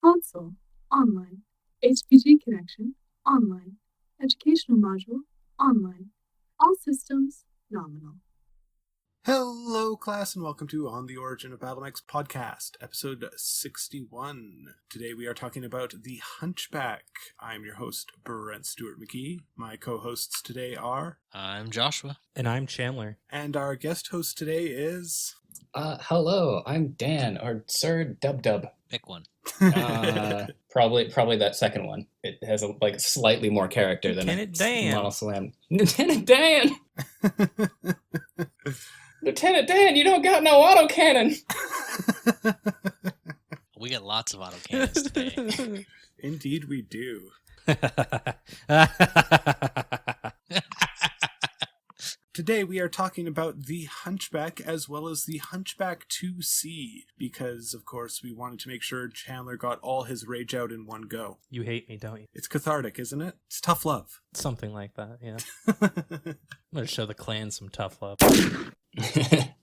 Console, online. HPG connection, online. Educational module, online. All systems, nominal. Hello, class, and welcome to On the Origin of Battlemechs Podcast, episode 61. Today we are talking about the Hunchback. I'm your host, Brent Stewart McKee. My co-hosts today are... I'm Joshua. And I'm Chandler. And our guest host today is... Hello, I'm Dan, or SirDubDub. Pick one. Probably that second one. It has a slightly more character than Lieutenant Dan. Monoslam. Lieutenant Dan! Lieutenant Dan, you don't got no autocannon! We got lots of autocannons today. Indeed we do. Today we are talking about the Hunchback as well as the Hunchback 2C, because of course we wanted to make sure Chandler got all his rage out in one go. You hate me, don't you? It's cathartic, isn't it? It's tough love. Something like that, yeah. I'm going to show the clan some tough love.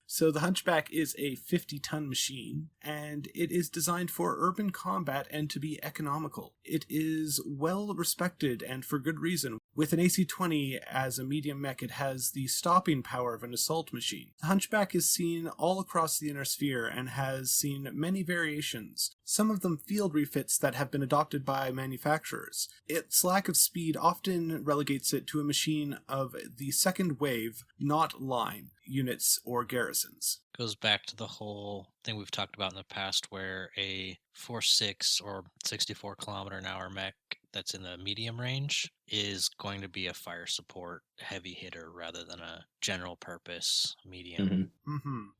So the Hunchback is a 50-ton machine, and it is designed for urban combat and to be economical. It is well respected, and for good reason. With an AC-20 as a medium mech, it has the stopping power of an assault machine. The Hunchback is seen all across the inner sphere and has seen many variations, some of them field refits that have been adopted by manufacturers. Its lack of speed often relegates it to a machine of the second wave, not line, units or garrisons. Goes back to the whole thing we've talked about in the past where a 4.6 or 64 kilometer an hour mech that's in the medium range is going to be a fire support heavy hitter rather than a general purpose medium.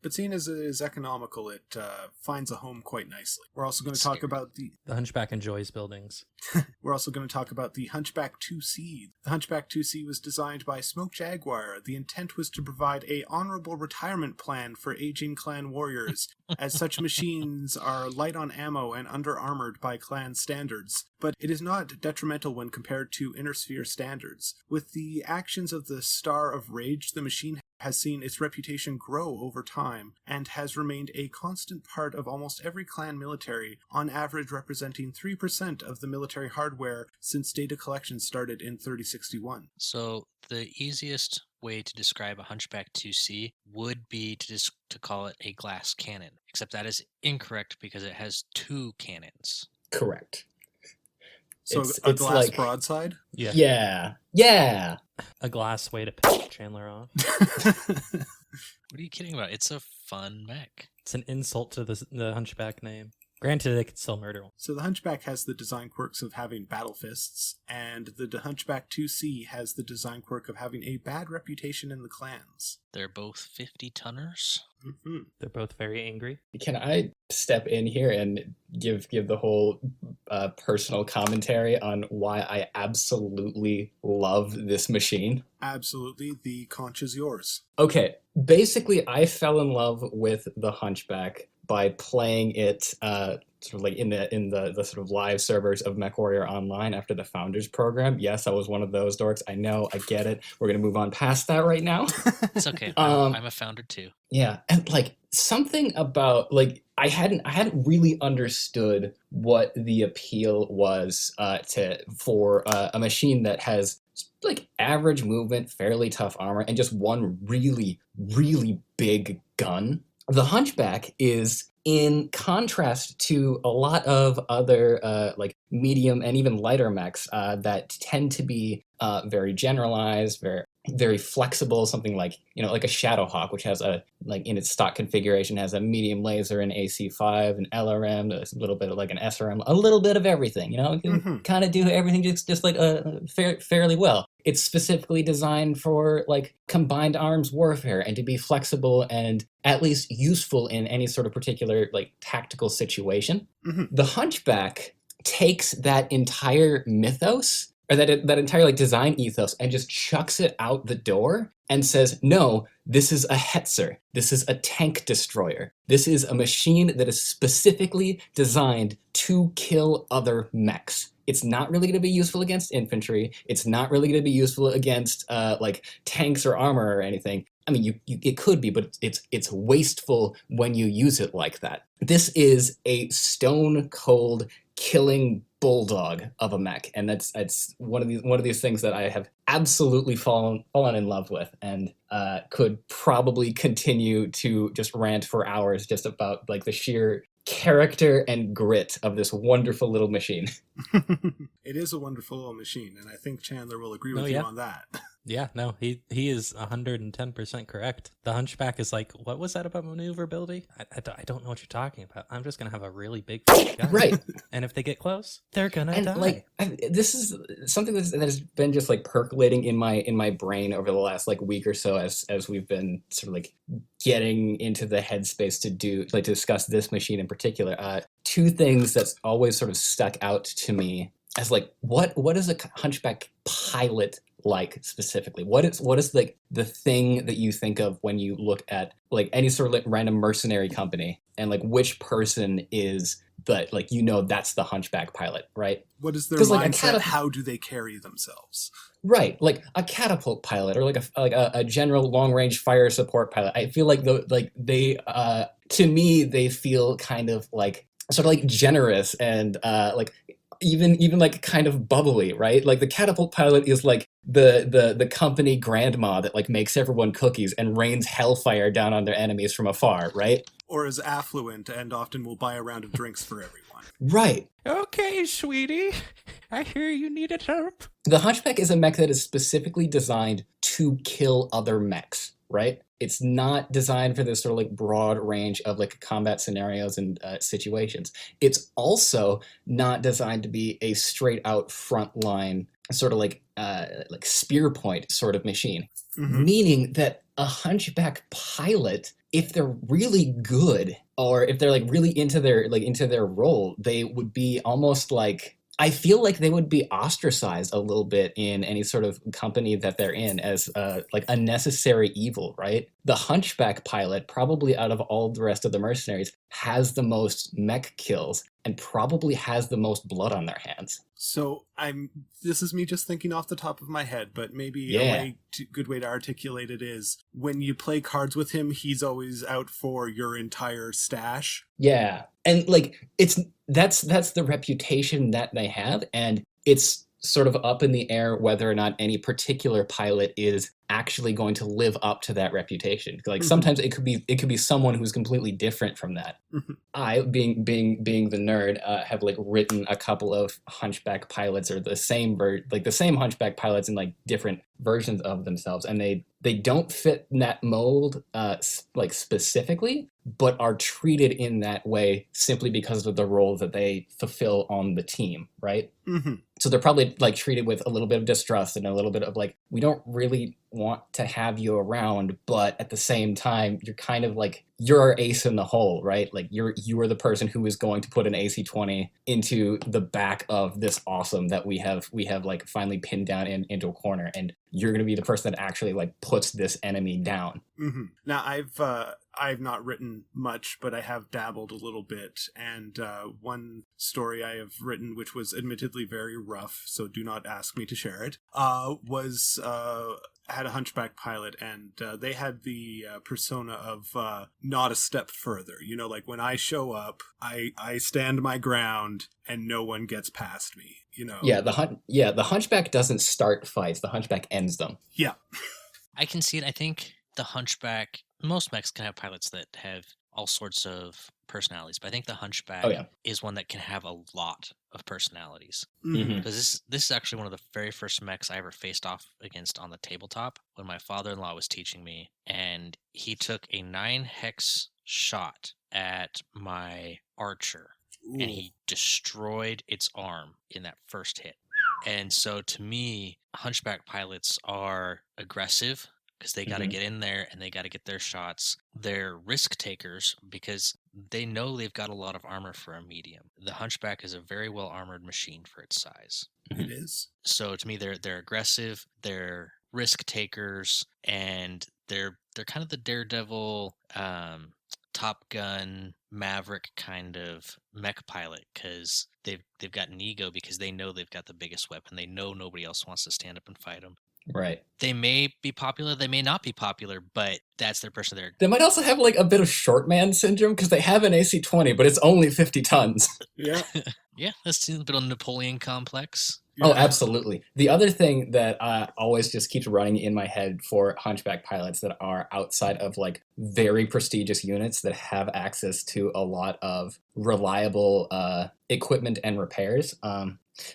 But seeing as it is economical, it finds a home quite nicely. We're also going to talk about the Hunchback enjoys buildings. We're also going to talk about the Hunchback 2C. The Hunchback 2C was designed by Smoke Jaguar. The intent was to provide a honorable retirement plan for aging clan warriors, as such machines are light on ammo and under-armored by clan standards, but it is not detrimental when compared to inner sphere standards. With the actions of the Star of Rage, the machine has seen its reputation grow over time and has remained a constant part of almost every clan military, on average representing 3% of the military hardware since data collection started in 3061. So the easiest way to describe a Hunchback 2C would be to call it a glass cannon, except that is incorrect because it has two cannons. Correct. So It's a glass like- broadside? Yeah. A glass way to piss Chandler off. What are you kidding about? It's a fun mech. It's an insult to the Hunchback name. Granted, it could still murder one. So the Hunchback has the design quirks of having battle fists, and the Hunchback 2C has the design quirk of having a bad reputation in the clans. They're both 50-tonners. They're both very angry. Can I step in here and give the whole personal commentary on why I absolutely love this machine? Absolutely, the conch is yours. Okay, basically I fell in love with the Hunchback by playing it sort of like in the sort of live servers of MechWarrior Online after the Founders Program. Yes, I was one of those dorks. I know, I get it. We're gonna move on past that right now. It's okay. I'm a founder too. Yeah, and something about I hadn't really understood what the appeal was for a machine that has average movement, fairly tough armor, and just one really, really big gun. The Hunchback is, in contrast to a lot of other medium and even lighter mechs that tend to be very generalized, very flexible, something like a Shadowhawk, which has in its stock configuration has a medium laser, an AC5, an LRM, a little bit of an SRM, a little bit of everything. You can kind of do everything just fairly well. It's specifically designed for combined arms warfare and to be flexible and at least useful in any sort of particular tactical situation. The Hunchback takes that entire mythos or that entire design ethos and just chucks it out the door and says, no, this is a Hetzer. This is a tank destroyer. This is a machine that is specifically designed to kill other mechs. It's not really going to be useful against infantry. It's not really going to be useful against tanks or armor or anything. I mean, it could be, but it's wasteful when you use it like that. This is a stone cold killing bulldog of a mech, and that's one of these things that I have absolutely fallen in love with, and could probably continue to just rant for hours just about like the sheer character and grit of this wonderful little machine. It is a wonderful little machine, and I think Chandler will agree with Oh, you yeah. on that. Yeah, no, he is 110% correct. The Hunchback is like, what was that about maneuverability? I don't know what you're talking about. I'm just going to have a really big gun. Right. And if they get close, they're going to And die. like this is something that has been just like percolating in my brain over the last like week or so as we've been sort of like getting into the headspace to discuss this machine in particular. Two things that's always sort of stuck out to me as like what is a Hunchback pilot like specifically? What is like the thing that you think of when you look at like any sort of like random mercenary company, and like which person is the like that's the Hunchback pilot, right? What is their 'Cause, like, mindset? How do they carry themselves? Right, like a catapult pilot or like a general long range fire support pilot. I feel like they to me they feel kind of like sort of like generous and like even like kind of bubbly, right? Like the catapult pilot is like the company grandma that like makes everyone cookies and rains hellfire down on their enemies from afar, right? Or is affluent and often will buy a round of drinks for everyone. Right. Okay, sweetie, I hear you needed help. The Hunchback is a mech that is specifically designed to kill other mechs, right? It's not designed for this sort of like broad range of like combat scenarios and situations. It's also not designed to be a straight out frontline sort of like spear point sort of machine. Mhm. Meaning that a Hunchback pilot, if they're really good or if they're like really into their role, they would be almost like, I feel like they would be ostracized a little bit in any sort of company that they're in as like a necessary evil, right? The Hunchback pilot, probably out of all the rest of the mercenaries, has the most mech kills and probably has the most blood on their hands. So this is me just thinking off the top of my head, but maybe a good way to articulate it is when you play cards with him, he's always out for your entire stash. Yeah. And like that's the reputation that they have, and it's sort of up in the air whether or not any particular pilot is actually going to live up to that reputation. Like sometimes it could be someone who's completely different from that. I, being the nerd, have like written a couple of Hunchback pilots or the same Hunchback pilots in like different versions of themselves, and they don't fit in that mold like specifically, but are treated in that way simply because of the role that they fulfill on the team, right? Mm-hmm. So they're probably like treated with a little bit of distrust and a little bit of like, we don't really want to have you around, but at the same time, you're kind of like, you're our ace in the hole, right? Like you are the person who is going to put an AC-20 into the back of this awesome that we have like finally pinned down into a corner, and you're going to be the person that actually like puts this enemy down. Mm-hmm. Now I've not written much, but I have dabbled a little bit, and one story I have written, which was admittedly very rough, so do not ask me to share it, had a Hunchback pilot, and they had the persona of not a step further. You know, like when I show up, I stand my ground and no one gets past me, you know? Yeah, the Hunchback doesn't start fights, the Hunchback ends them. Yeah. I can see it. I think the Hunchback, most mechs can have pilots that have all sorts of personalities, but I think the Hunchback is one that can have a lot of personalities. Mm-hmm. Because this is actually one of the very first mechs I ever faced off against on the tabletop when my father-in-law was teaching me, and he took a 9-hex shot at my archer. Ooh. And he destroyed its arm in that first hit. And so to me, Hunchback pilots are aggressive because they got to get in there and they got to get their shots. They're risk takers because they know they've got a lot of armor for a medium. The Hunchback is a very well armored machine for its size. It is. So to me, they're aggressive, they're risk takers, and they're kind of the daredevil, Top Gun, Maverick kind of mech pilot, because they've got an ego because they know they've got the biggest weapon. They know nobody else wants to stand up and fight them. Right. They may be popular, they may not be popular, but that's their person there. They might also have like a bit of short man syndrome because they have an AC-20, but it's only 50 tons. Yeah. Yeah, that's a bit of Napoleon complex. Oh, Yeah. absolutely. The other thing that always just keeps running in my head for Hunchback pilots that are outside of like very prestigious units that have access to a lot of reliable equipment and repairs.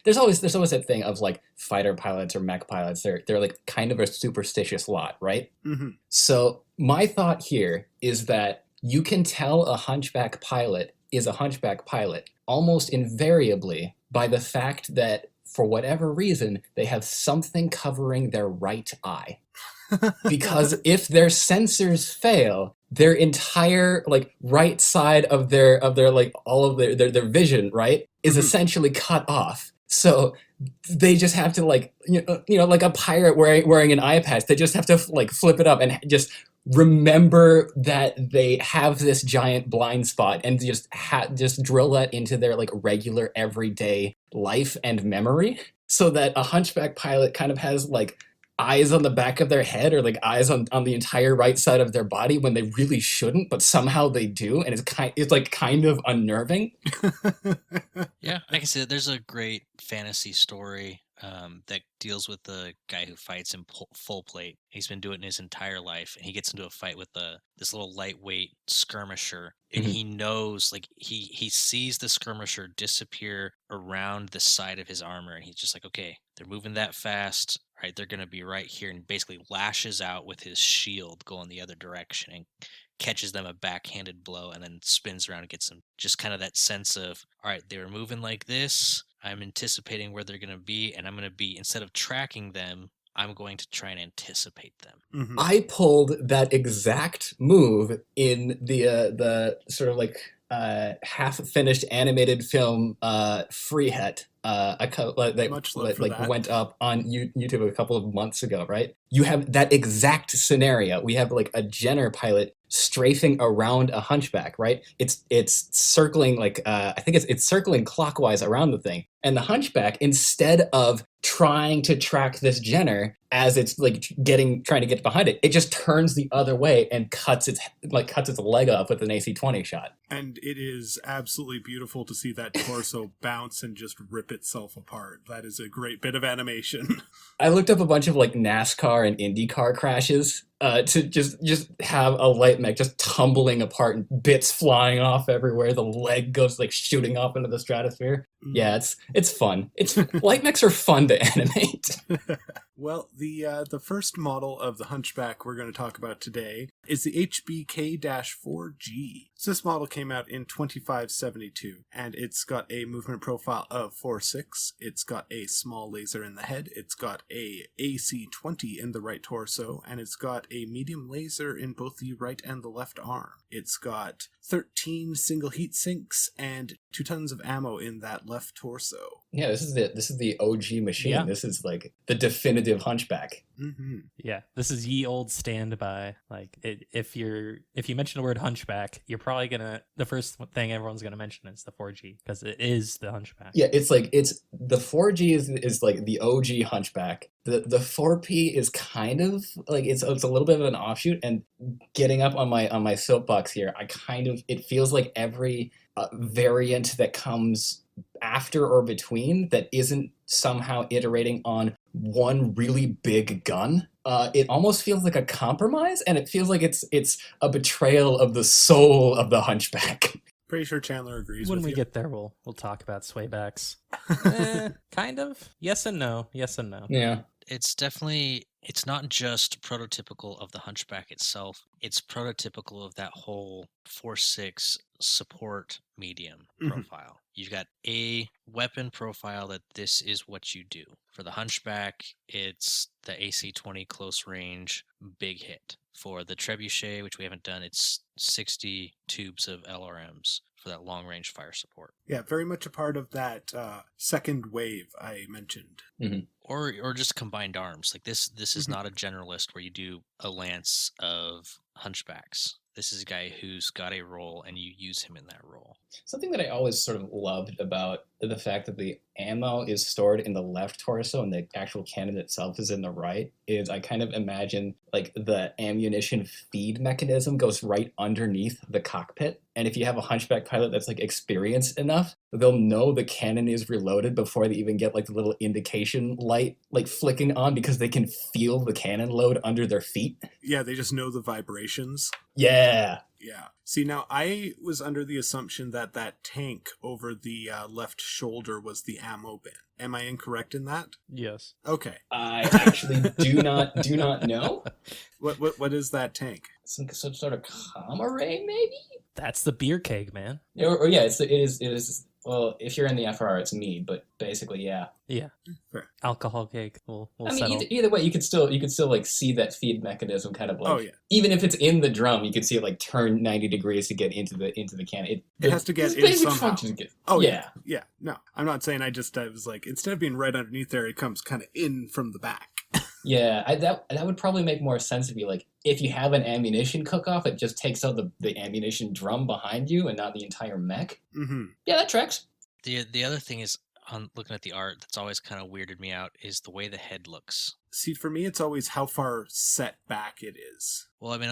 There's always that thing of like fighter pilots or mech pilots. They're like kind of a superstitious lot, right? Mm-hmm. So my thought here is that you can tell a Hunchback pilot is a Hunchback pilot almost invariably by the fact that for whatever reason, they have something covering their right eye. Because if their sensors fail, their entire like right side of their like all of their vision, right, is essentially cut off. So they just have to like you know like a pirate wearing an eye patch. They just have to like flip it up and just remember that they have this giant blind spot and just drill that into their like regular everyday life and memory, so that a Hunchback pilot kind of has like eyes on the back of their head or like eyes on the entire right side of their body when they really shouldn't, but somehow they do, and it's like kind of unnerving. Yeah, I can see that. There's a great fantasy story that deals with the guy who fights in full plate. He's been doing it his entire life, and he gets into a fight with this little lightweight skirmisher, and he knows, like, he sees the skirmisher disappear around the side of his armor, and he's just like, okay, they're moving that fast, right? They're going to be right here, and basically lashes out with his shield going the other direction and catches them a backhanded blow, and then spins around and gets them. Just kind of that sense of, all right, they were moving like this. I'm anticipating where they're going to be, and I'm going to be, instead of tracking them, I'm going to try and anticipate them. Mm-hmm. I pulled that exact move in the sort of like half-finished animated film Freehet. Went up on YouTube a couple of months ago, right? You have that exact scenario. We have like a Jenner pilot strafing around a Hunchback, right? It's circling like I think it's circling clockwise around the thing, and the Hunchback, instead of trying to track this Jenner as it's like trying to get behind it, it just turns the other way and cuts its leg off with an AC-20 shot. And it is absolutely beautiful to see that torso bounce and just rip itself apart. That is a great bit of animation. I looked up a bunch of like NASCAR and IndyCar crashes to just have a light mech just tumbling apart and bits flying off everywhere. The leg goes like shooting off into the stratosphere. Yeah, it's fun. Light mechs are fun to animate. Well, the first model of the Hunchback we're going to talk about today is the HBK-4G. So this model came out in 2572, and it's got a movement profile of 4.6. It's got a small laser in the head. It's got a AC-20 in the right torso, and it's got a medium laser in both the right and the left arm. It's got 13 single heat sinks and 2 tons of ammo in that left torso. Yeah, this is the OG machine. Yeah. This is like the definitive Hunchback. Mm-hmm. Yeah, this is ye old standby. Like, if you mention the word Hunchback, you're probably the first thing everyone's gonna mention is the 4G, because it is the Hunchback. Yeah, it's the 4G is like the OG Hunchback. The 4P is kind of like it's a little bit of an offshoot. And getting up on my soapbox here, it feels like every variant that comes after or between that isn't somehow iterating on one really big gun, it almost feels like a compromise, and it feels like it's a betrayal of the soul of the Hunchback. Pretty sure Chandler agrees When with we you. get there, we'll talk about swaybacks. Kind of. Yes and no. Yes and no. Yeah. It's not just prototypical of the Hunchback itself. It's prototypical of that whole 4.6 support medium profile. You've got a weapon profile that this is what you do. For the Hunchback, it's the AC-20 close range big hit. For the Trebuchet, which we haven't done, it's 60 tubes of LRMs for that long range fire support. Yeah, very much a part of that second wave I mentioned. Mm-hmm. Or just combined arms. Like this is not a generalist where you do a lance of Hunchbacks. This is a guy who's got a role and you use him in that role. Something that I always sort of loved about the fact that the ammo is stored in the left torso and the actual cannon itself is in the right is I kind of imagine like the ammunition feed mechanism goes right underneath the cockpit. And if you have a Hunchback pilot that's like experienced enough, they'll know the cannon is reloaded before they even get like the little indication light like flicking on because they can feel the cannon load under their feet. Yeah, they just know the vibrations. Yeah. Yeah. See, now I was under the assumption that that tank over the left shoulder was the ammo bin. Am I incorrect in that? Yes. Okay. I actually do not know. What is that tank? Some sort of comma ray, maybe? That's the beer keg, man. Or yeah, it is. Well, if you're in the FR, it's mead, but basically, yeah. Yeah. Fair. Alcohol keg. We'll I mean, settle. either way, you could still like see that feed mechanism kind of like. Oh, yeah. Even if it's in the drum, you could see it like turn 90 degrees to get into the cannon. It has to get its in basic somehow. function is Oh, yeah. Yeah. No, I'm not saying I was like, instead of being right underneath there, it comes kind of in from the back. Yeah, that would probably make more sense if you have an ammunition cook-off, it just takes out the ammunition drum behind you and not the entire mech. Mm-hmm. Yeah, that tracks. The other thing is, on looking at the art, that's always kind of weirded me out, is the way the head looks. See, for me, it's always how far set back it is. Well, I mean,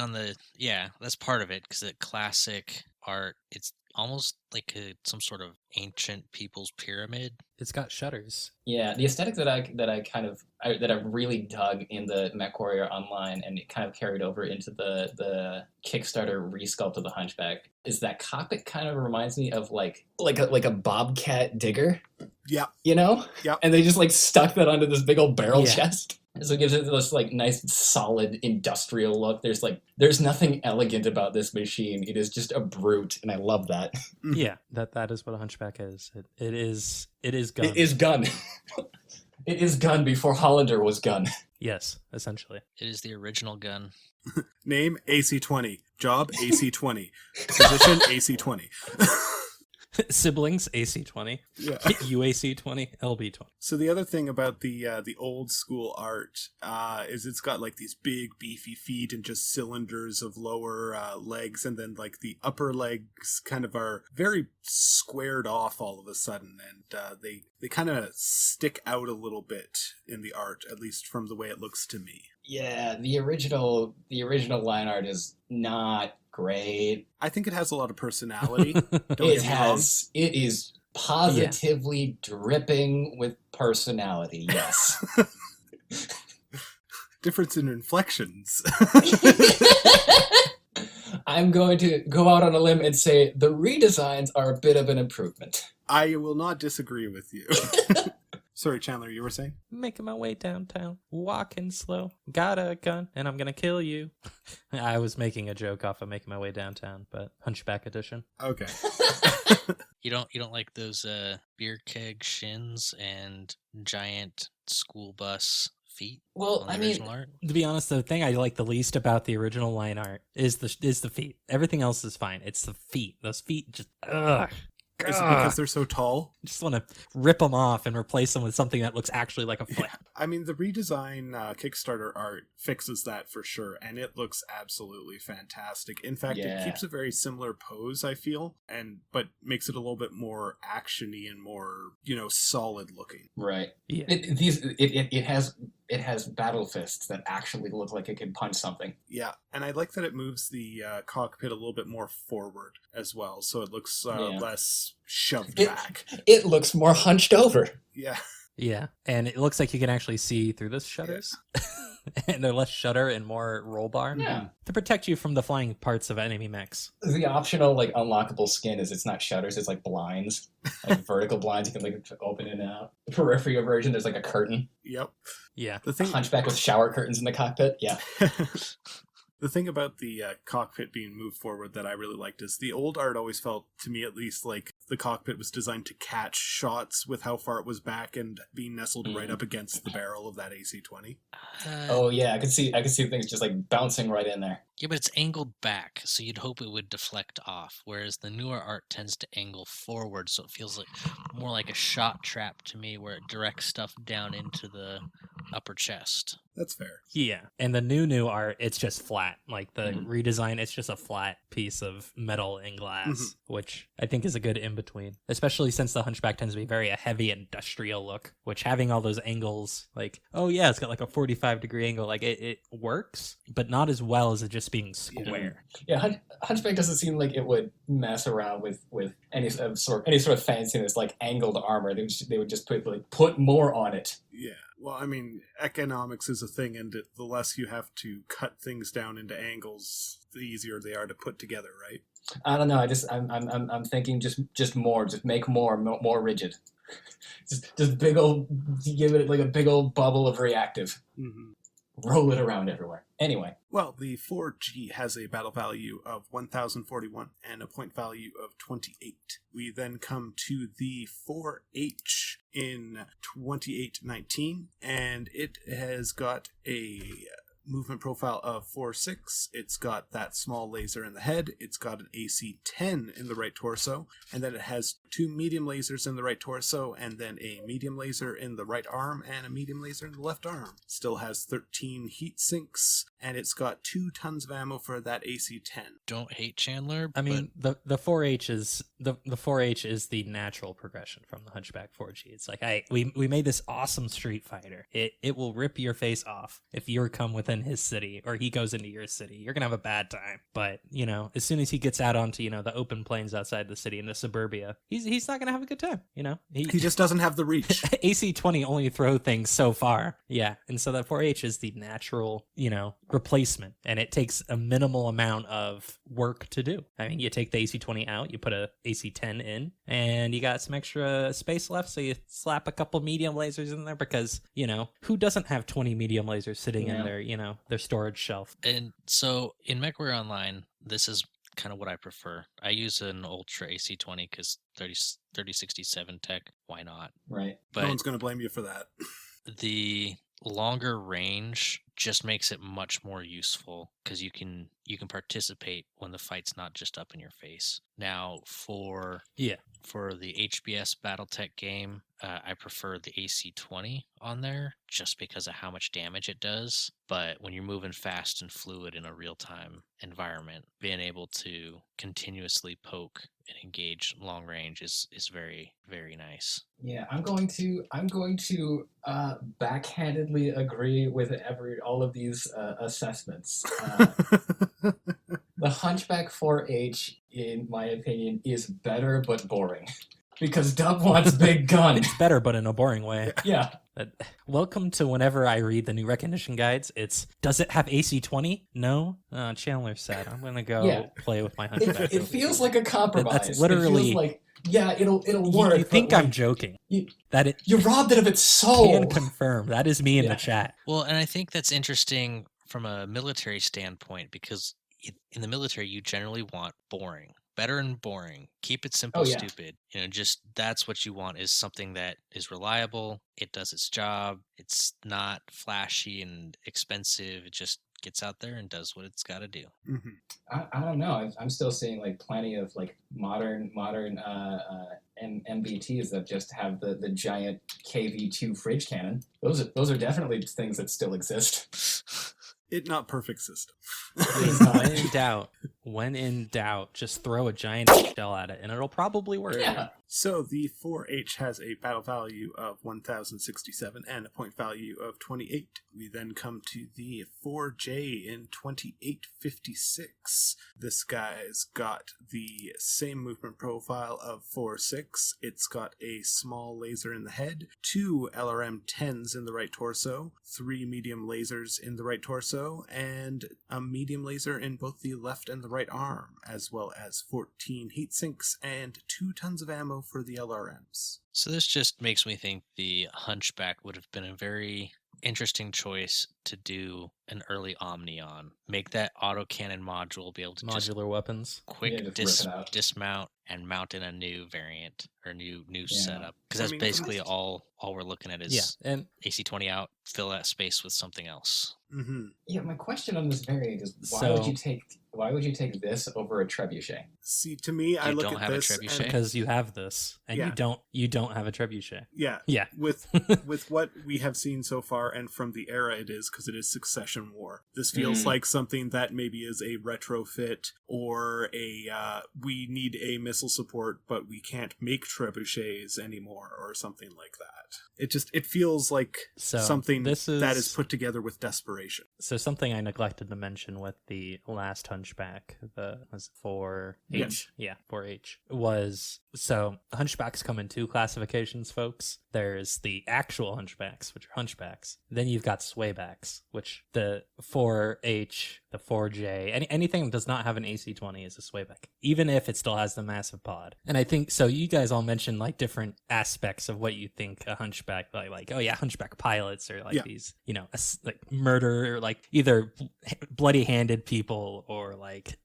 that's part of it, because the classic art, it's almost like some sort of ancient people's pyramid. It's got shutters. Yeah, the aesthetic that I really dug in the MechWarrior Online, and it kind of carried over into the Kickstarter resculpt of the Hunchback, is that cockpit kind of reminds me of like a Bobcat digger. Yeah. You know? Yeah. And they just like stuck that onto this big old barrel Yeah. chest. So it gives it this like nice solid industrial look. There's nothing elegant about this machine. It is just a brute, and I love that. Yeah, that is what a Hunchback is. It is gun. It is gun. It is gun before Hollander was gun. Yes, essentially. It is the original gun. Name AC-20. Job AC-20. Position AC-20. Siblings AC-20. Yeah. UAC-20. LB-20. So the other thing about the old school art is it's got like these big beefy feet and just cylinders of lower legs, and then like the upper legs kind of are very squared off all of a sudden, and they kind of stick out a little bit in the art, at least from the way it looks to me. Yeah, the original line art is not great. I think it has a lot of personality. Don't get me wrong. It is positively dripping with personality. Yes. Difference in inflections. I'm going to go out on a limb and say the redesigns are a bit of an improvement. I will not disagree with you. Sorry, Chandler, you were saying? Making my way downtown, walking slow, got a gun, and I'm gonna kill you. I was making a joke off of making my way downtown, but Hunchback edition. Okay. You don't like those beer keg shins and giant school bus feet? Well, on the I mean, original art? To be honest, the thing I like the least about the original line art is the feet. Everything else is fine. It's the feet. Those feet just ugh. Is it because they're so tall? I just want to rip them off and replace them with something that looks actually like a foot. I mean, the redesign Kickstarter art fixes that for sure, and it looks absolutely fantastic. In fact, Yeah. it keeps a very similar pose, I feel, but makes it a little bit more actiony and more, solid looking. right. Yeah. It has battle fists that actually look like it can punch something. Yeah, and I like that it moves the cockpit a little bit more forward as well, so it looks Yeah. less shoved It- back. It looks more hunched over. Yeah. Yeah, and it looks like you can actually see through the shutters. And they're less shutter and more roll bar. Yeah. To protect you from the flying parts of enemy mechs. The optional unlockable skin is it's not shutters, it's like blinds, like vertical blinds you can open in and out. The peripheral version, there's like a curtain. Yep. Yeah. The thing Hunchback with shower curtains in the cockpit. Yeah. The thing about the cockpit being moved forward that I really liked is the old art always felt, to me at least, like the cockpit was designed to catch shots with how far it was back and being nestled right up against the barrel of that AC-20. Oh yeah, I could see things just like bouncing right in there. Yeah, but it's angled back, so you'd hope it would deflect off, whereas the newer art tends to angle forward, so it feels like more like a shot trap to me, where it directs stuff down into the upper chest. That's fair. Yeah, and the new art, it's just flat. Like the Mhm. redesign, it's just a flat piece of metal and glass, which I think is a good in-between, especially since the Hunchback tends to be very a heavy industrial look, which having all those angles, like, oh yeah, it's got like a 45-degree angle, like it works, but not as well as it just being square. Yeah, Hunchback doesn't seem like it would mess around with any sort of fanciness like angled armor. They would just put more on it. Yeah. Well, I mean, economics is a thing, and the less you have to cut things down into angles, the easier they are to put together, right? I don't know. I'm thinking just more. Just make more rigid. Just big old, give it like a big old bubble of reactive. Mm-hmm. Roll it around everywhere. Anyway. Well, the 4G has a battle value of 1,041 and a point value of 28. We then come to the 4H in 2819, and it has got a movement profile of 4.6. It's got that small laser in the head. It's got an AC 10 in the right torso, and then it has 2 medium lasers in the right torso, and then a medium laser in the right arm and a medium laser in the left arm. Still has 13 heat sinks, and it's got 2 tons of ammo for that AC 10. Don't hate Chandler. I mean, the 4H is the 4H is the natural progression from the Hunchback 4G. It's like we made this awesome Street Fighter. It will rip your face off if you come within his city or he goes into your city. You're gonna have a bad time. But as soon as he gets out onto the open plains outside the city into suburbia, he's not gonna have a good time. He just doesn't have the reach. AC 20 only throw things so far. Yeah, and so that 4H is the natural replacement, and it takes a minimal amount of work to do. I mean, you take the AC 20 out, you put a AC 10 in, and you got some extra space left, so you slap a couple medium lasers in there because who doesn't have 20 medium lasers sitting in their storage shelf? And so in MechWarrior Online, this is kind of what I prefer. I use an Ultra AC20 because 3067 tech, why not? Right. But no one's going to blame you for that. The longer range just makes it much more useful because you can participate when the fight's not just up in your face. Now for the HBS Battletech game, I prefer the AC20 on there just because of how much damage it does. But when you're moving fast and fluid in a real-time environment, being able to continuously poke and engage long range is very, very nice. Yeah, I'm going to backhandedly agree with all of these assessments. The Hunchback 4H, in my opinion, is better but boring. Because Dub wants big gun. It's better, but in a boring way. Yeah. Welcome to whenever I read the new recognition guides, does it have AC 20? No? Chandler said, I'm going to go play with my Hunchback. It feels like a compromise. That's literally... It feels like, it'll work. You think I'm joking. You robbed it of its soul. Can confirm. That is me in the chat. Well, and I think that's interesting from a military standpoint because in the military, you generally want boring. Better and boring. Keep it simple, stupid. Just that's what you want is something that is reliable. It does its job. It's not flashy and expensive. It just gets out there and does what it's got to do. Mm-hmm. I don't know. I'm still seeing plenty of modern MBTs that just have the giant KV2 fridge cannon. Those are definitely things that still exist. It's not perfect system. When in doubt, just throw a giant shell at it and it'll probably work. Yeah. So the 4H has a battle value of 1,067 and a point value of 28. We then come to the 4J in 2856. This guy's got the same movement profile of 4.6. It's got a small laser in the head, 2 LRM-10s in the right torso, 3 medium lasers in the right torso, and a medium laser in both the left and the right arm, as well as 14 heat sinks and 2 tons of ammo for the LRMs. So this just makes me think the Hunchback would have been a very interesting choice to do an early Omni on. Make that autocannon module be able to modular weapons, quick dismount and mount in a new variant or new Yeah. setup, because that's basically all we're looking at is and AC20 out, fill that space with something else. Mm-hmm. Yeah, my question on this variant is why So- would you take this over a trebuchet? See, to me, I You look don't at have a this trebuchet? and because you have this, and Yeah. you don't have a trebuchet. yeah, Yeah. with what we have seen so far and from the era it is, because it is Succession War, this feels like something that maybe is a retrofit or a we need a missile support but we can't make trebuchets anymore or something like that. It feels like So, something this that is is- put together with desperation. So something I neglected to mention with the last Hunchback, was 4H. Yes. Yeah, 4H was, so Hunchbacks come in 2 classifications, folks. There's the actual Hunchbacks, which are Hunchbacks. Then you've got Swaybacks, which the 4H, the 4J, anything that does not have an AC-20 is a Swayback, even if it still has the massive pod. And I think, so you guys all mentioned like different aspects of what you think a Hunchback, like oh yeah, Hunchback pilots are like Yeah. these, like murder, or like either bloody-handed people or like,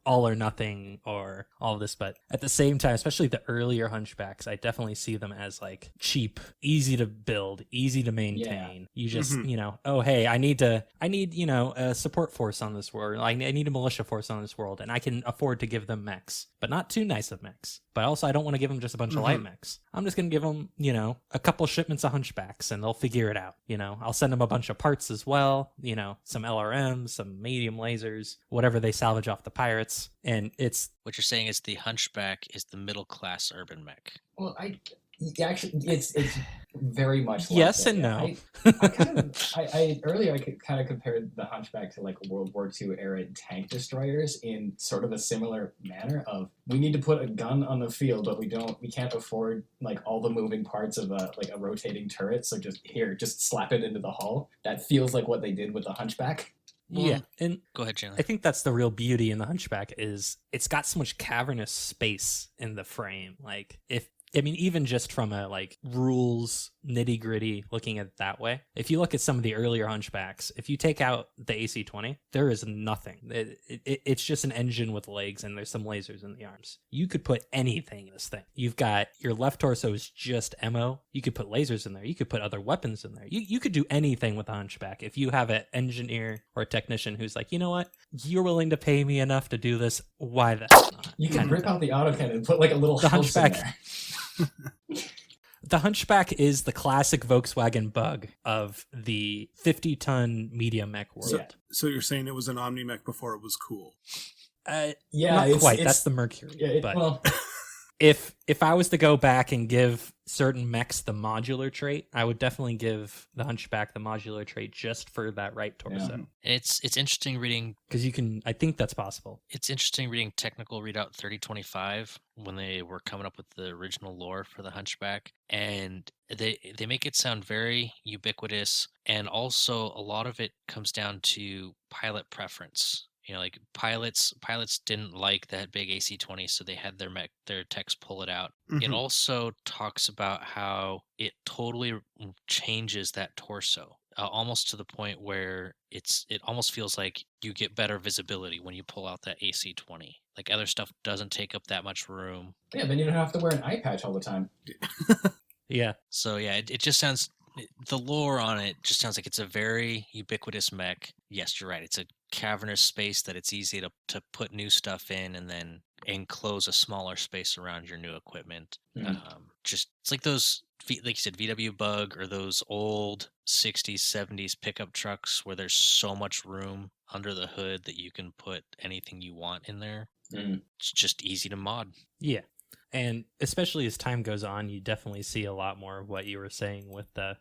all or nothing or all this. But at the same time, especially the earlier Hunchbacks, I definitely see them as like cheap, easy to build, easy to maintain. You just, oh hey, I need a support force on this world. I need a militia force on this world, and I can afford to give them mechs, but not too nice of mechs. But also, I don't want to give them just a bunch of light mechs. I'm just going to give them, a couple shipments of Hunchbacks, and they'll figure it out. I'll send them a bunch of parts as well, some LRMs, some medium lasers, whatever they salvage off the pirates. And it's, What you're saying is the Hunchback is the middle class urban mech. Well, actually, it's very much like yes that, and yeah. no. Earlier I kind of compared the Hunchback to like World War II era tank destroyers in sort of a similar manner of we need to put a gun on the field, but we can't afford like all the moving parts of a rotating turret, so just slap it into the hull. That feels like what they did with the Hunchback. Yeah, and Go ahead, Chandler. I think that's the real beauty in the Hunchback is it's got so much cavernous space in the frame. Like even just from a like rules nitty gritty looking at it that way, if you look at some of the earlier Hunchbacks, if you take out the AC-20, there is nothing. It's just an engine with legs and there's some lasers in the arms. You could put anything in this thing. You've got your left torso is just ammo. You could put lasers in there. You could put other weapons in there. You could do anything with a Hunchback. If you have an engineer or a technician who's like, you know what, you're willing to pay me enough to do this, why the hell not? You can rip out the autocannon and put like a little house in there. The Hunchback is the classic Volkswagen bug of the 50-ton media mech world. So you're saying it was an Omni-Mech before it was cool? Yeah, not quite. That's the Mercury. Yeah, but if I was to go back and give certain mechs the modular trait, I would definitely give the Hunchback the modular trait just for that right torso. Yeah. It's interesting reading, because I think that's possible. It's interesting reading technical readout 3025 when they were coming up with the original lore for the Hunchback, and they make it sound very ubiquitous, and also a lot of it comes down to pilot preference. Like pilots didn't like that big AC-20, so they had their techs pull it out. It also talks about how it totally changes that torso, almost to the point where it almost feels like you get better visibility when you pull out that AC-20. Like other stuff doesn't take up that much room. Yeah, then you don't have to wear an eye patch all the time. Yeah. So yeah, it just sounds, the lore on it just sounds like it's a very ubiquitous mech. Yes, you're right. It's a cavernous space that it's easy to put new stuff in and then enclose a smaller space around your new equipment. It's like those, like you said, VW Bug or those old 60s, 70s pickup trucks where there's so much room under the hood that you can put anything you want in there. It's just easy to mod. Yeah. And especially as time goes on, you definitely see a lot more of what you were saying with the,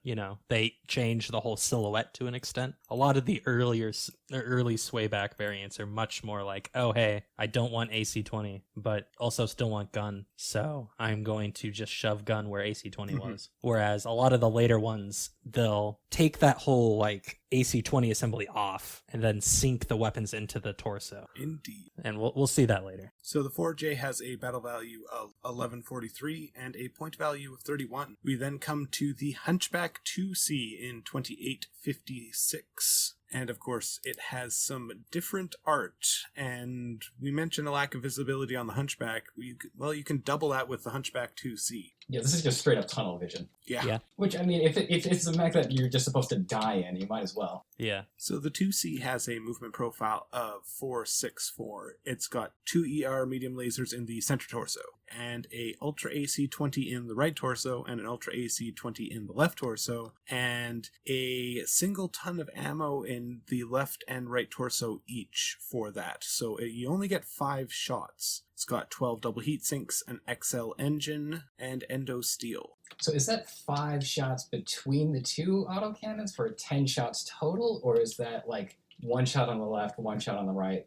they change the whole silhouette to an extent. A lot of the early Swayback variants are much more like, oh, hey, I don't want AC-20, but also still want gun. So I'm going to just shove gun where AC-20 was. Whereas a lot of the later ones, they'll take that whole like AC-20 assembly off and then sink the weapons into the torso. Indeed. And we'll see that later. So the 4J has a battle value of 1143 and a point value of 31. We then come to the Hunchback 2C in 2856. And of course, it has some different art. And we mentioned a lack of visibility on the Hunchback. You can double that with the Hunchback 2C. Yeah, this is just straight up tunnel vision. Yeah. Which, I mean, if it's a mech that you're just supposed to die in, you might as well. Yeah. So the 2C has a movement profile of 464. It's got 2 ER medium lasers in the center torso, and a Ultra AC-20 in the right torso, and an Ultra AC-20 in the left torso, and a single ton of ammo in the left and right torso each for that. So you only get 5 shots. It's got 12 double heat sinks, an XL engine, and endo steel. So is that 5 shots between the 2 autocannons for 10 shots total, or is that like 1 shot on the left, 1 shot on the right?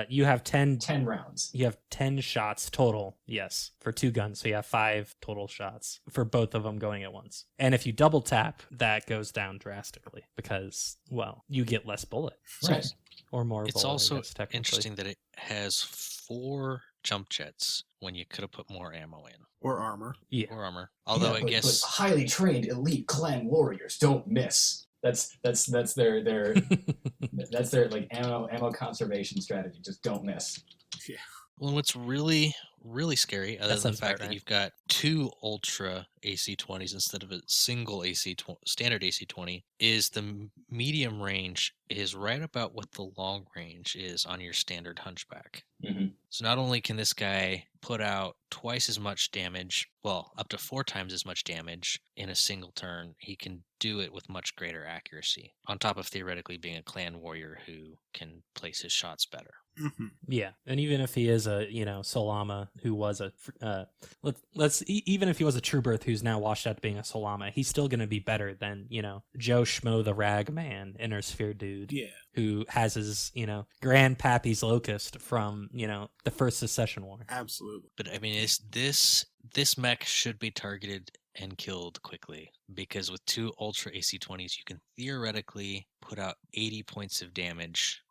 You have 10 rounds. You have 10 shots total, yes, for 2 guns. So you have 5 total shots for both of them going at once. And if you double tap, that goes down drastically because, well, you get less bullet. Right. Or more It's bullet, also I guess, technically. interesting that it has 4 jump jets when you could have put more ammo in. Or armor. Yeah. Or armor. Although I but guess highly trained elite clan warriors don't miss. That's their that's their like ammo conservation strategy. Just don't miss. Yeah. well, what's really scary, other That than the sounds fact about that right. you've got 2 Ultra AC-20s instead of a single standard AC-20, is the medium range is right about what the long range is on your standard Hunchback. Mm-hmm. So not only can this guy put out twice as much damage, well, up to 4 times as much damage in a single turn, he can do it with much greater accuracy, on top of theoretically being a clan warrior who can place his shots better. Mm-hmm. Yeah, and even if he is a Solama who was a even if he was a True Birth who's now washed out to being a Solama, he's still going to be better than Joe Schmo the Rag Man Inner Sphere dude. Yeah. Who has his Grandpappy's Locust from the first Secession War. Absolutely. But I mean, this mech should be targeted and killed quickly, because with 2 Ultra AC-20s, you can theoretically put out 80 points of damage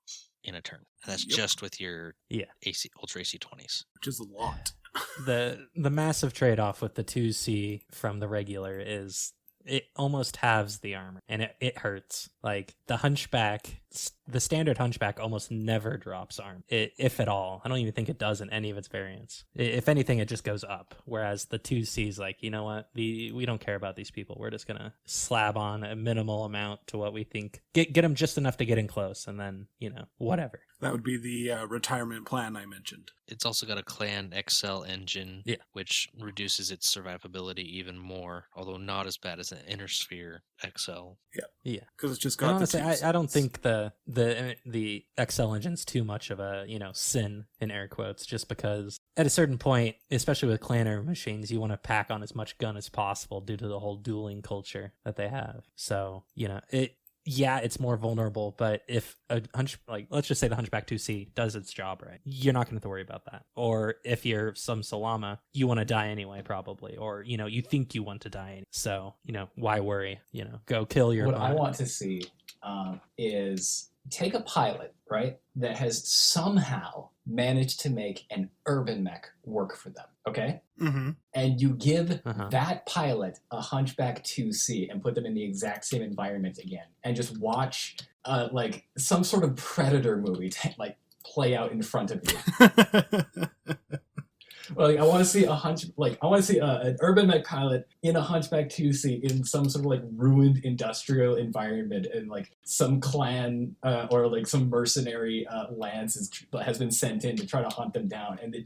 in a turn. And that's just with your Ultra AC-20s. Which is a lot. The massive trade-off with the 2C from the regular is it almost halves the armor, and it hurts. Like the Hunchback, the standard Hunchback almost never drops armor, if at all. I don't even think it does in any of its variants. If anything, it just goes up. Whereas the 2C is like, you know what, we don't care about these people. We're just gonna slab on a minimal amount to what we think, get them just enough to get in close, and then whatever. That would be the retirement plan I mentioned. It's also got a Clan XL engine, which reduces its survivability even more, although not as bad as an Inner Sphere XL. Yeah. Because it's just got And honestly, the I don't think the XL engine's too much of a sin in air quotes, just because at a certain point, especially with clanner machines, you want to pack on as much gun as possible due to the whole dueling culture that they have. So it's more vulnerable, but if let's just say the Hunchback 2C does its job right, you're not going to have to worry about that. Or if you're some Solama, you want to die anyway, probably, or you think you want to die, so why worry? Go kill your. What I want to see is take a pilot, right, that has somehow managed to make an urban mech work for them, okay? Mm-hmm. And you give that pilot a Hunchback 2C and put them in the exact same environment again, and just watch like some sort of Predator movie play out in front of you. Like, I want to see an urban mech pilot in a Hunchback 2C in some sort of like ruined industrial environment, and like some clan or like some mercenary lance has been sent in to try to hunt them down, and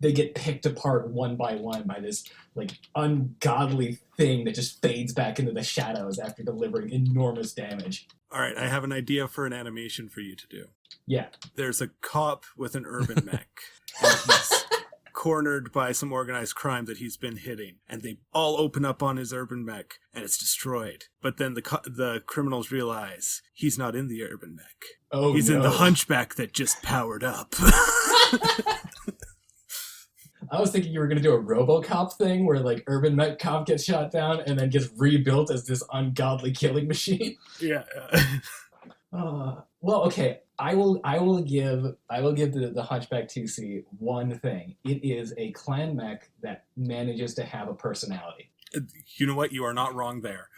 they get picked apart one by one by this like ungodly thing that just fades back into the shadows after delivering enormous damage. All right, I have an idea for an animation for you to do. Yeah. There's a cop with an urban mech, and he's cornered by some organized crime that he's been hitting, and they all open up on his urban mech, and it's destroyed. But then the criminals realize he's not in the urban mech. Oh, he's in the Hunchback that just powered up. I was thinking you were going to do a RoboCop thing where like urban mech cop gets shot down and then gets rebuilt as this ungodly killing machine. Yeah. Well, okay. I will give the Hunchback 2C one thing. It is a clan mech that manages to have a personality. You know what? You are not wrong there.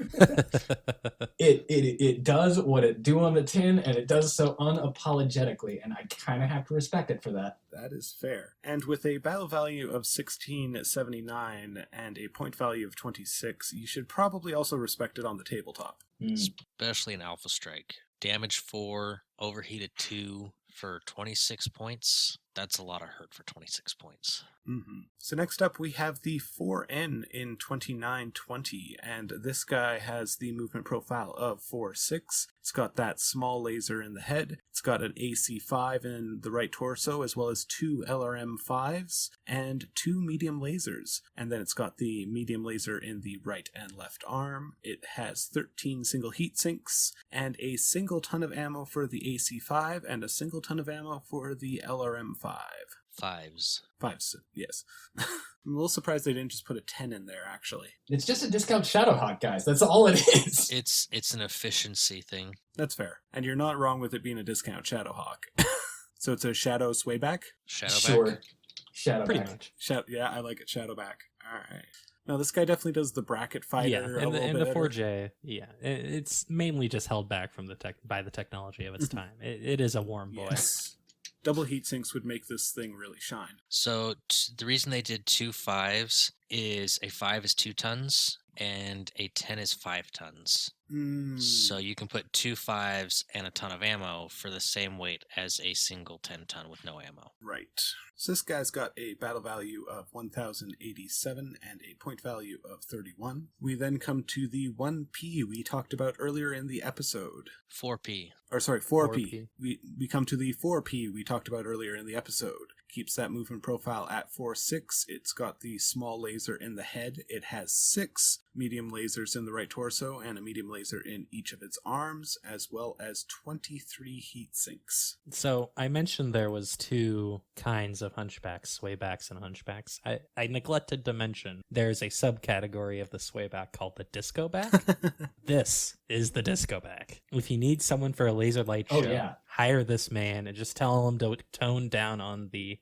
It does what it do on the tin, and it does so unapologetically, and I kind of have to respect it for that. That is fair. And with a battle value of 1679 and a point value of 26, you should probably also respect it on the tabletop. Especially in Alpha Strike. Damage 4, overheated 2 for 26 points. That's a lot of hurt for 26 points. Mm-hmm. So next up we have the 4N in 2920, and this guy has the movement profile of 4/6. It's got that small laser in the head. It's got an AC5 in the right torso, as well as 2 LRM5s and 2 medium lasers. And then it's got the medium laser in the right and left arm. It has 13 single heat sinks and a single ton of ammo for the AC5 and a single ton of ammo for the LRM5. Fives, yes. I'm a little surprised they didn't just put a 10 in there, actually. It's just a discount Shadowhawk, guys. That's all it is. It's an efficiency thing. That's fair. And you're not wrong with it being a discount Shadowhawk. So it's a Shadow Swayback? Shadowback? Sure. Shadowback. Pretty much. Yeah, I like it. Shadowback. All right. Now, this guy definitely does the bracket fighter Yeah, a and little bit the better. 4J, yeah, it's mainly just held back from by the technology of its time. It is a warm boy. Yes. Double heat sinks would make this thing really shine. So the reason they did 2 5s is a 5 is 2 tons and a 10 is 5 tons. So you can put 2 5s and a ton of ammo for the same weight as a single 10-ton with no ammo. Right. So this guy's got a battle value of 1,087 and a point value of 31. We then come to the 1P we talked about earlier in the episode. 4P. Or sorry, 4P. 4P. We come to the 4P we talked about earlier in the episode. Keeps that movement profile at 4/6. It's got the small laser in the head. It has 6 medium lasers in the right torso and a medium laser in each of its arms, as well as 23 heat sinks. So I mentioned there was 2 kinds of hunchbacks, swaybacks and hunchbacks. I neglected to mention there's a subcategory of the swayback called the disco back. This is the disco back. If you need someone for a laser light show, hire this man and just tell him to tone down on the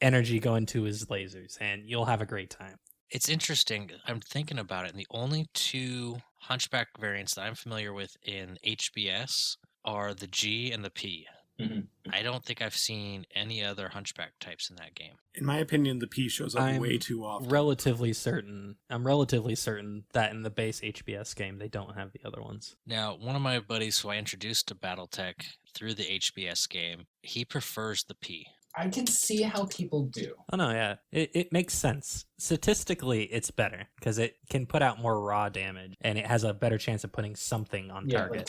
energy going to his lasers, and you'll have a great time. It's interesting. I'm thinking about it, and the only 2 Hunchback variants that I'm familiar with in HBS are the G and the P. Mm-hmm. I don't think I've seen any other Hunchback types in that game. In my opinion, the P shows up way too often. I'm relatively certain that in the base HBS game, they don't have the other ones. Now, one of my buddies who I introduced to Battletech through the HBS game, he prefers the P. I can see how people do. Oh, no, yeah. It makes sense. Statistically, it's better because it can put out more raw damage and it has a better chance of putting something on target.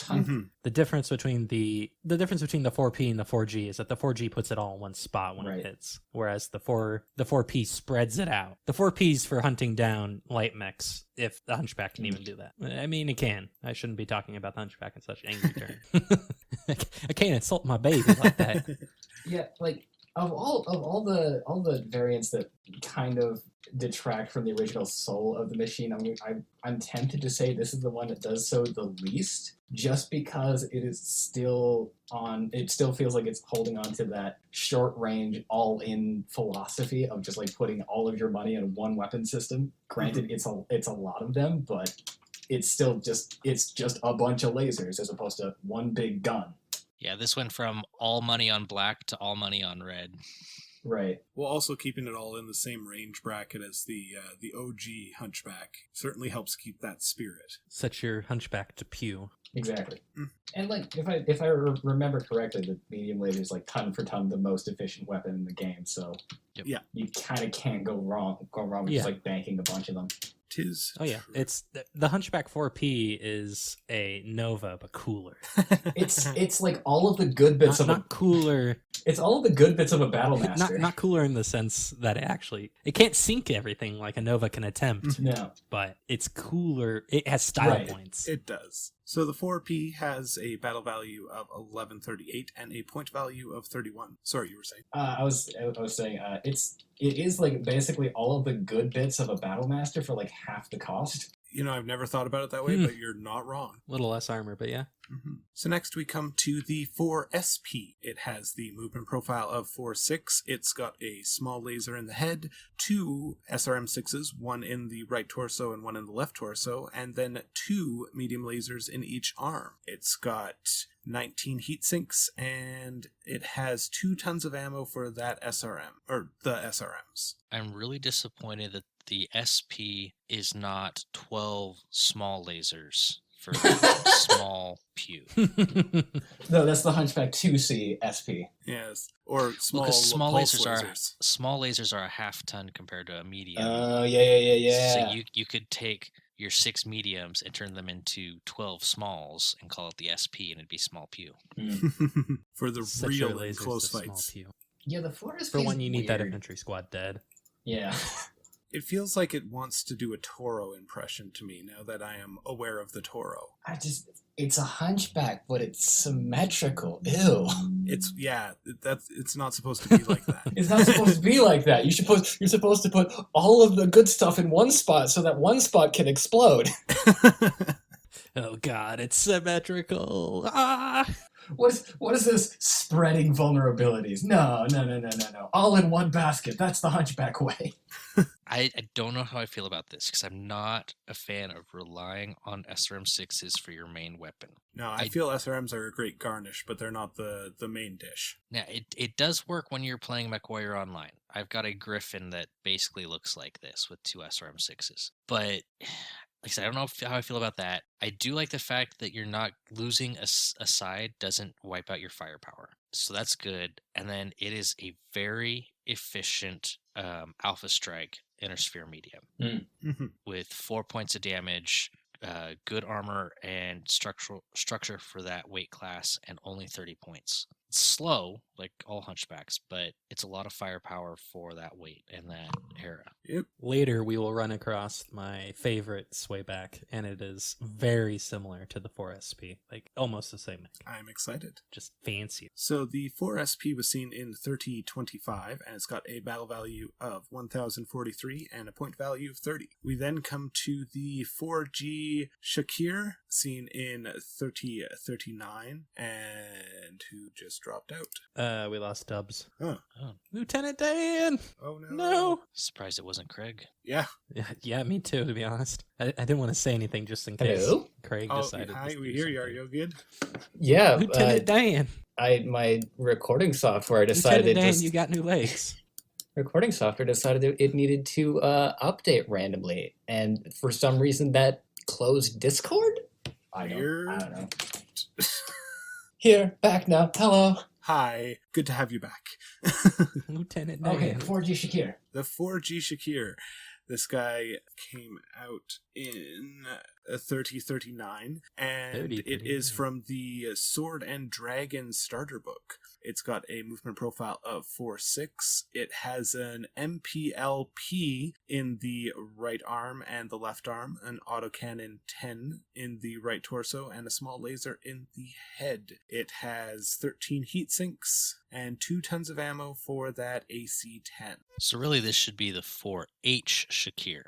The difference between the 4P and the 4G is that the 4G puts it all in one spot when it hits, whereas the 4P spreads it out. The 4P's for hunting down light mechs, if the Hunchback can even do that. I mean, it can. I shouldn't be talking about the Hunchback in such angry terms. I can't insult my baby like that. Yeah, like of all the variants that kind of detract from the original soul of the machine, I'm tempted to say this is the one that does so the least, just because it still feels like it's holding on to that short range all-in philosophy of just like putting all of your money in one weapon system. Granted, it's a lot of them, but it's still just a bunch of lasers as opposed to one big gun. Yeah, this went from all money on black to all money on red. Right. Well, also keeping it all in the same range bracket as the OG Hunchback certainly helps keep that spirit. Set your Hunchback to pew. Exactly. And like if I remember correctly, the medium laser is like ton for ton the most efficient weapon in the game. So you kind of can't go wrong with just like banking a bunch of them. Oh yeah, it's the Hunchback 4P is a Nova but cooler. It's like all of the good bits not cooler. It's all of the good bits of a Battlemaster. Not cooler in the sense that it can't sink everything like a Nova can attempt. No, but it's cooler. It has style points. It does. So the 4P has a battle value of 1138 and a point value of 31. Sorry, you were saying? I was saying it is like basically all of the good bits of a Battlemaster for like half the cost. I've never thought about it that way, but you're not wrong. A little less armor, but yeah. So next we come to the 4SP. It has the movement profile of 4.6. It's got a small laser in the head, 2 SRM6s, one in the right torso and one in the left torso, and then 2 medium lasers in each arm. It's got 19 heat sinks, and it has 2 tons of ammo for that SRM, or the SRMs. I'm really disappointed that the SP is not 12 small lasers for small pew. No, that's the Hunchback 2C SP. Yes, or small, Because small pulse lasers are a half ton compared to a medium. Oh, yeah. So you could take your 6 mediums and turn them into 12 smalls and call it the SP, and it'd be small pew. For the Set real your lasers close to small fights. pew. Yeah, the 4SP For one, you need that weird. infantry squad dead. Yeah. It feels like it wants to do a Toro impression to me now that I am aware of the Toro. It's a Hunchback, but it's symmetrical. Ew. It's not supposed to be like that. It's not supposed to be like that. You're supposed to put all of the good stuff in one spot so that one spot can explode. Oh god, it's symmetrical. Ah! What is this spreading vulnerabilities? No. All in one basket. That's the Hunchback way. I don't know how I feel about this, because I'm not a fan of relying on SRM6s for your main weapon. No, I feel SRMs are a great garnish, but they're not the main dish. Now, it does work when you're playing MechWarrior Online. I've got a Griffin that basically looks like this with 2 SRM6s. But, like I said, I don't know how I feel about that. I do like the fact that you're not losing a side doesn't wipe out your firepower. So that's good. And then it is a very efficient Alpha Strike Intersphere medium with 4 points of damage, good armor and structure for that weight class, and only 30 points. It's slow, like all Hunchbacks, but it's a lot of firepower for that weight and that era. Yep. Later, we will run across my favorite swayback, and it is very similar to the 4SP, like almost the same. I'm excited. Just fancy. So the 4SP was seen in 3025, and it's got a battle value of 1043 and a point value of 30. We then come to the 4G Shakir, seen in 3039, and who just dropped out. We lost Dubs. Huh. Oh. Lieutenant Dan! Oh no. No! Surprised it wasn't Craig. Yeah. Yeah, me too, to be honest. I didn't want to say anything just in case Hello? Craig Oh, decided hi, to we do hear you. Are something. you good? Yeah. Lieutenant Dan! My recording software decided Lieutenant Dan, you got new legs. recording software decided that it needed to update randomly, and for some reason that closed Discord. I don't know. Here, back now. Hello. Hi, good to have you back. Lieutenant Dan. Okay, 4G Shakir. The 4G Shakir. This guy came out in 3039, and 3039. it is from the Sword and Dragon starter book. It's got a movement profile of 4.6. It has an MPLP in the right arm and the left arm, an autocannon 10 in the right torso, and a small laser in the head. It has 13 heat sinks and 2 tons of ammo for that AC-10. So really, this should be the 4H Shakir.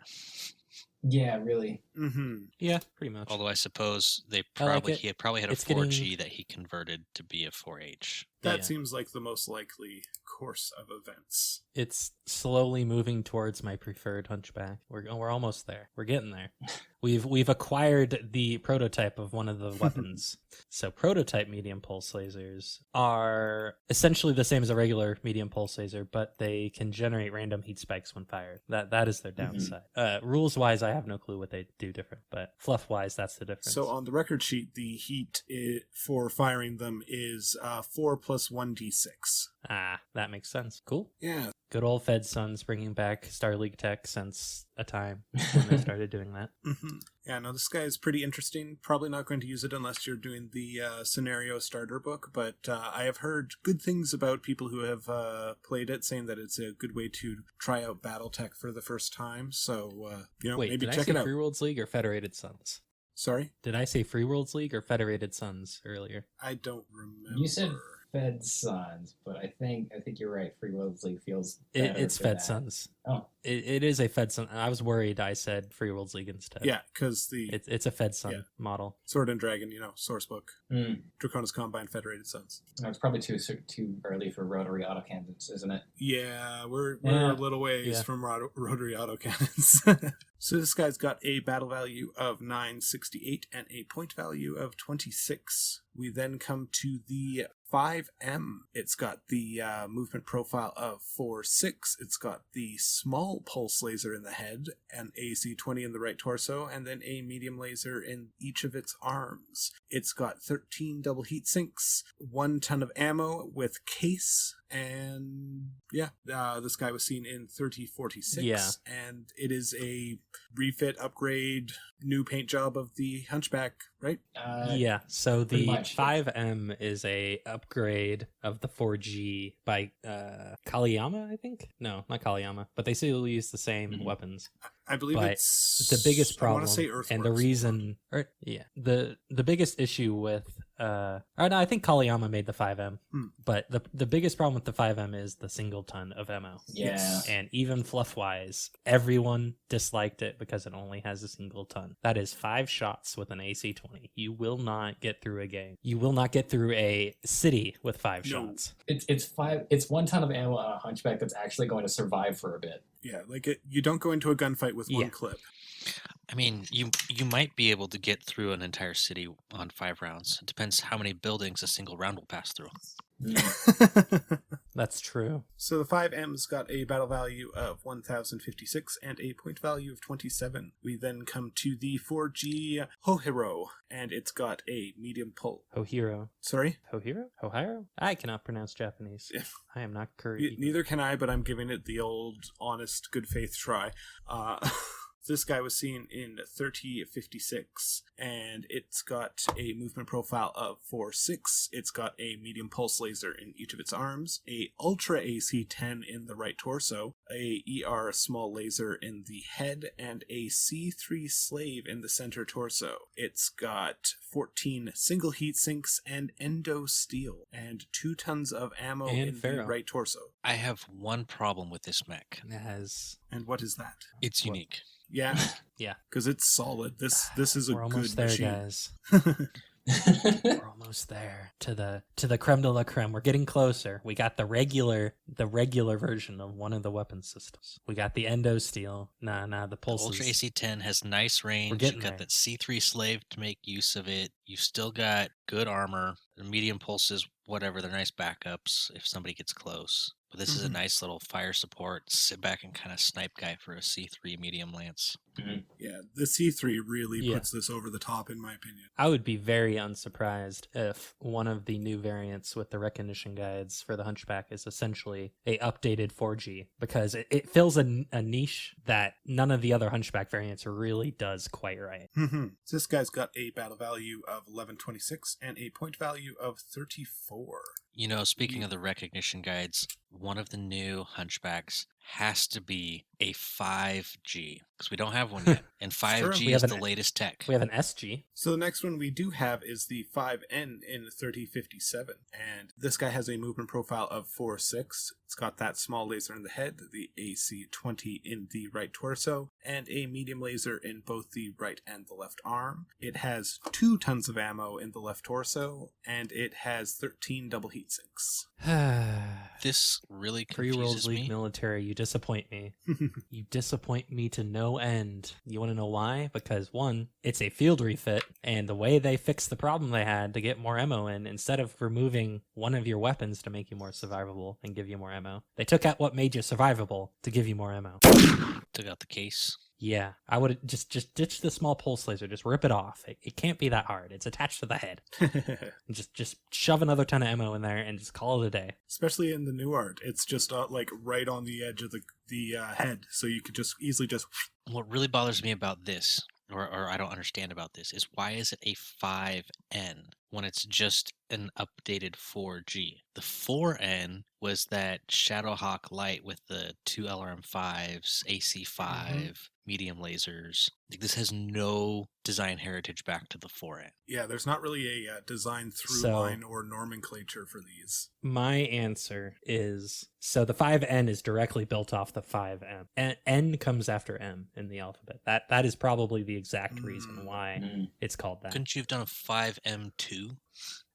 Yeah, really. Mm-hmm. Yeah, pretty much. Although I suppose I like he probably had a It's 4G getting- that he converted to be a 4H. That Yeah. seems like the most likely course of events. It's slowly moving towards my preferred Hunchback. We're almost there. We're getting there. We've acquired the prototype of one of the weapons. So prototype medium pulse lasers are essentially the same as a regular medium pulse laser, but they can generate random heat spikes when fired. That is their downside. Rules wise, I have no clue what they do different, but fluff wise, that's the difference. So on the record sheet, the heat for firing them is 4 plus 1d6. That makes sense. Cool. Yeah. Good old Fed Sons bringing back Star League tech since a time when they started doing that. Mm-hmm. Yeah, no, this guy is pretty interesting. Probably not going to use it unless you're doing the scenario starter book, but I have heard good things about people who have played it, saying that it's a good way to try out Battletech for the first time. So, Wait, maybe did check I it say out. Free Worlds League or Federated Sons? Sorry? Did I say Free Worlds League or Federated Sons earlier? I don't remember. You said Fed Sons, but I think you're right. Free Worlds League feels better It's for Fed that. Sons. Oh, It is a FedSun. I was worried I said Free Worlds League instead. Yeah, because It's a FedSun model. Sword and Dragon, source book. mm. Draconis Combine Federated Suns. No, it's probably too early for rotary autocannons, isn't it? Yeah, we're Yeah. a little ways Yeah. from rotary autocannons. So this guy's got a battle value of 968 and a point value of 26. We then come to the 5M. It's got the movement profile of 4-6. It's got the small pulse laser in the head, an AC-20 in the right torso, and then a medium laser in each of its arms. It's got 13 double heat sinks, 1 ton of ammo with case, and this guy was seen in 3046. Yeah. And it is a refit, upgrade, new paint job of the Hunchback, right? Yeah, so pretty the much. 5M is a upgrade of the 4G by Kaliyama, I think? No, not Kaliyama, but they still use the same Mhm. weapons. I believe But it's the biggest problem I want to say Earthworks. and the reason the biggest issue with I think Kaliyama made the 5M, but the biggest problem with the 5M is the single ton of ammo. Yeah. And even fluff wise, everyone disliked it because it only has a single ton. That is 5 shots with an AC-20. You will not get through a game. You will not get through a city with 5 No. shots. It's 1 ton of ammo on a Hunchback that's actually going to survive for a bit. Yeah, you don't go into a gunfight with one Yeah. clip. I mean, you might be able to get through an entire city on 5 rounds. It depends how many buildings a single round will pass through. That's true. So the 5M's got a battle value of 1056 and a point value of 27. We then come to the 4G Hohiro, and it's got a medium pull. Hohiro. Sorry? Hohiro? I cannot pronounce Japanese. Yeah. I am not Korean. Neither can I, but I'm giving it the old, honest, good faith try. This guy was seen in 3056, and it's got a movement profile of 4-6. It's got a medium pulse laser in each of its arms, a Ultra AC-10 in the right torso, a ER small laser in the head, and a C3 slave in the center torso. It's got 14 single heat sinks and endo steel, and 2 tons of ammo And in ferro. the right torso. I have one problem with this mech. It has... And what is that? It's What? unique. Yeah. Yeah. Because it's solid. This is a We're good almost there, machine. guys. We're almost there to the creme de la creme. We're getting closer. We got the regular version of one of the weapon systems. We got the endo steel. The The pulses. Ultra AC-10 has nice range. getting You've got there. that C3 slave to make use of it. You've still got good armor. The medium pulses, whatever, they're nice backups if somebody gets close. But this is a Mhm. nice little fire support, sit back and kind of snipe guy for a C3 medium lance. Yeah, the C3 really Yeah. puts this over the top, in my opinion. I would be very unsurprised if one of the new variants with the recognition guides for the Hunchback is essentially a updated 4G, because it fills a niche that none of the other Hunchback variants really does quite right. This guy's got a battle value of 1126 and a point value of 34. You know, speaking of the recognition guides, one of the new Hunchbacks has to be a 5G, because we don't have one yet. And 5G We is have the an- latest tech. We have an SG. So the next one we do have is the 5N in 3057, and this guy has a movement profile of 4-6. It's got that small laser in the head, the AC-20 in the right torso, and a medium laser in both the right and the left arm. It has 2 tons of ammo in the left torso, and it has 13 double heat sinks. This really Free Worlds confuses League me. military, you disappoint me. You disappoint me to no end. You want to know why? Because one, it's a field refit, and the way they fixed the problem they had to get more ammo in, instead of removing one of your weapons to make you more survivable and give you more ammo, they took out what made you survivable to give you more ammo. Took out the case. Yeah, I would just ditch the small pulse laser. Just rip it off. It can't be that hard. It's attached to the head. Just shove another ton of ammo in there and just call it a day. Especially in the new art, it's just like right on the edge of the head, so you could just easily just... What really bothers me about this, or I don't understand about this, is why is it a 5N when it's just an updated 4G? The 4N was that Shadowhawk light with the 2 LRM5s, AC5, medium lasers. Like, this has no design heritage back to the 4N. Yeah, there's not really a design through So- line or nomenclature for these. My answer is, so the 5N is directly built off the 5M. And N comes after M in the alphabet. That is probably the exact reason why it's called that. Couldn't you have done a 5M2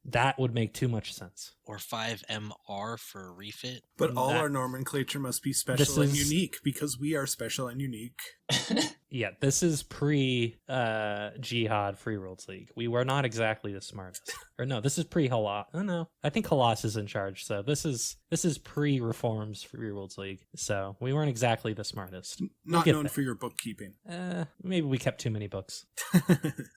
That would make too much sense. or 5MR for a refit? But all That- our nomenclature must be special and is- unique because we are special and unique. Yeah, this is pre Jihad Free Worlds League. We were not exactly the smartest. Or no, this is pre Halas. Oh no, I think Halas is in charge. So this is pre Reforms Free Worlds League. So we weren't exactly the smartest. Not get known that. for your bookkeeping. Maybe we kept too many books.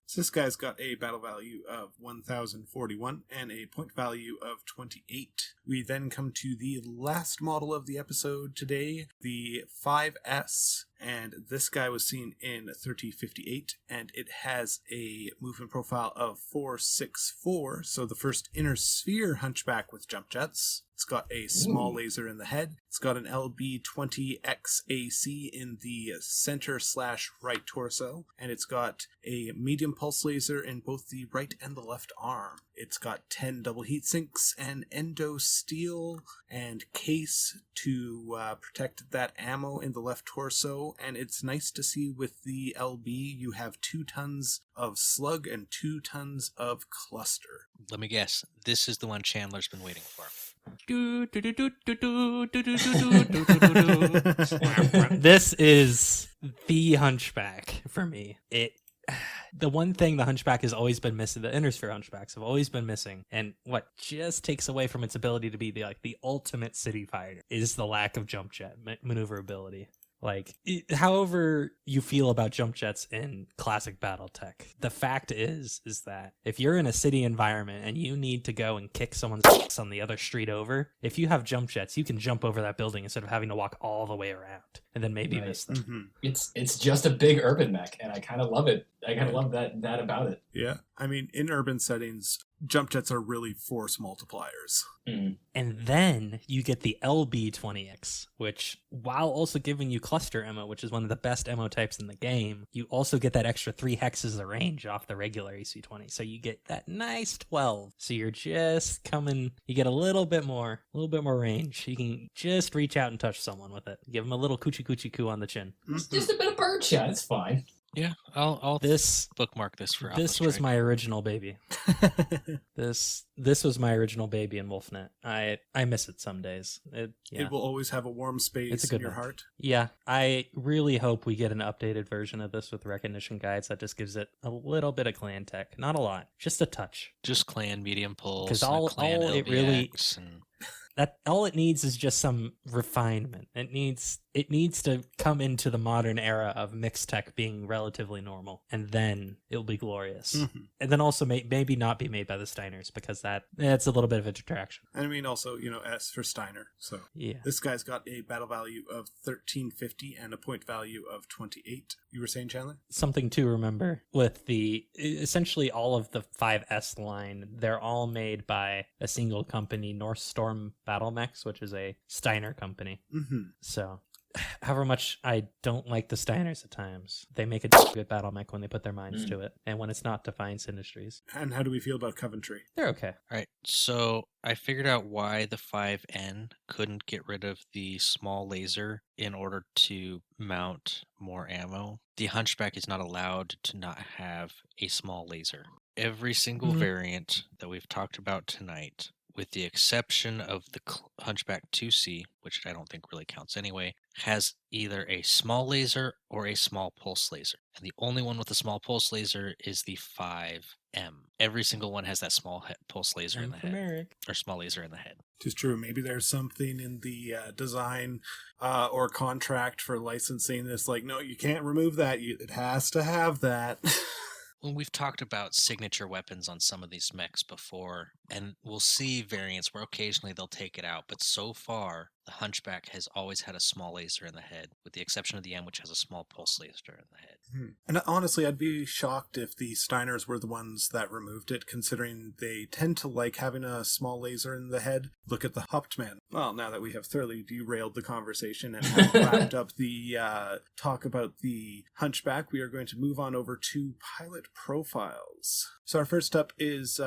So this guy's got a battle value of 1041 and a point value of 28. We then come to the last model of the episode today, the 5S. And this guy was seen in 3058, and it has a movement profile of 464. So the first inner sphere Hunchback with jump jets. It's got a small laser in the head. It's got an LB-20XAC in the center/right torso. And it's got a medium pulse laser in both the right and the left arm. It's got 10 double heat sinks and endo steel and case to protect that ammo in the left torso. And it's nice to see with the LB, you have 2 tons of slug and 2 tons of cluster. Let me guess. This is the one Chandler's been waiting for. This is the Hunchback for me. The one thing the Hunchback has always been missing, the Innersphere Hunchbacks have always been missing, and what just takes away from its ability to be the ultimate city fighter is the lack of jump jet maneuverability. However you feel about jump jets in classic BattleTech, the fact is that if you're in a city environment and you need to go and kick someone's ass on the other street over, if you have jump jets, you can jump over that building instead of having to walk all the way around and then maybe miss them. Mm-hmm. It's just a big urban mech, and I kind of love it. I kind of love that about it. Yeah, I mean, in urban settings, jump jets are really force multipliers. Mm. And then you get the LB-20X, which, while also giving you cluster ammo, which is one of the best ammo types in the game, you also get that extra 3 hexes of range off the regular AC-20. So you get that nice 12. So you're just coming, you get a little bit more range. You can just reach out and touch someone with it. Give them a little coochie coochie coo on the chin. It's just a bit of bird shot. It's fine. Yeah, I'll This bookmark this for This was my original baby. This was my original baby in Wolfnet. I miss it some days. It will always have a warm space It's a good in your one. heart. Yeah, I really hope we get an updated version of this with recognition guides that just gives it a little bit of clan tech. Not a lot, just a touch. just clan medium pulse. 'Cause and a all clan it really- LBX and That all it needs is just some refinement. It needs to come into the modern era of mixed tech being relatively normal, and then it'll be glorious. Mhm. And then also maybe not be made by the Steiners, because that's a little bit of a detraction. And I mean, also, S for Steiner. So Yeah. this guy's got a battle value of 1350 and a point value of 28. You were saying, Chandler? Something to remember with essentially all of the 5S line, they're all made by a single company, North Storm Battlemechs, which is a Steiner company. Mm-hmm. So, however much I don't like the Steiners at times, they make a good Battlemech when they put their minds to it, and when it's not Defiance Industries, And how do we feel about Coventry? they're okay. All right, so I figured out why the 5N couldn't get rid of the small laser in order to mount more ammo. The Hunchback is not allowed to not have a small laser. Every single Mhm. variant that we've talked about tonight, with the exception of the Hunchback 2C, which I don't think really counts anyway, has either a small laser or a small pulse laser. And the only one with a small pulse laser is the 5M. Every single one has that small pulse laser in the head, or small laser in the head. It's true. Maybe there's something in the design or contract for licensing that's like, no, you can't remove that. It has to have that. Well, we've talked about signature weapons on some of these mechs before, and we'll see variants where occasionally they'll take it out, but so far, The Hunchback has always had a small laser in the head, with the exception of the M, which has a small pulse laser in the head. And honestly, I'd be shocked if the Steiners were the ones that removed it, considering they tend to like having a small laser in the head. Look at the Hauptmann. Well, now that we have thoroughly derailed the conversation and have wrapped up the talk about the Hunchback, we are going to move on over to pilot profiles. So our first up is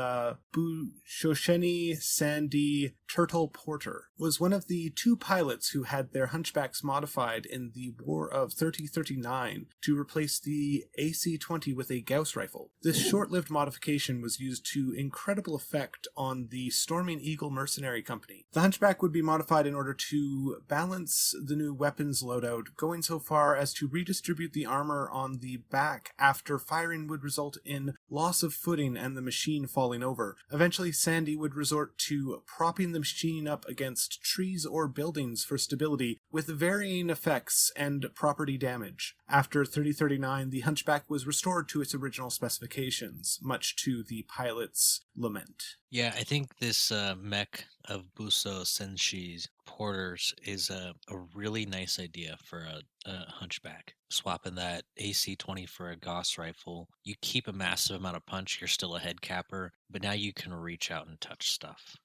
Bushosheni Sandy Turtle Porter. Was one of the 2 pilots who had their Hunchbacks modified in the War of 3039 to replace the AC-20 with a Gauss rifle. This short-lived modification was used to incredible effect on the Storming Eagle Mercenary Company. The Hunchback would be modified in order to balance the new weapons loadout, going so far as to redistribute the armor on the back after firing would result in loss of footing and the machine falling over. Eventually, Sandy would resort to propping the machine up against trees or buildings for stability, with varying effects and property damage. After 3039, the Hunchback was restored to its original specifications, much to the pilot's lament. Yeah, I think this mech of Buso Senshi's Porters is a really nice idea for a Hunchback. Swapping that AC-20 for a Gauss rifle, you keep a massive amount of punch, you're still a head capper, but now you can reach out and touch stuff.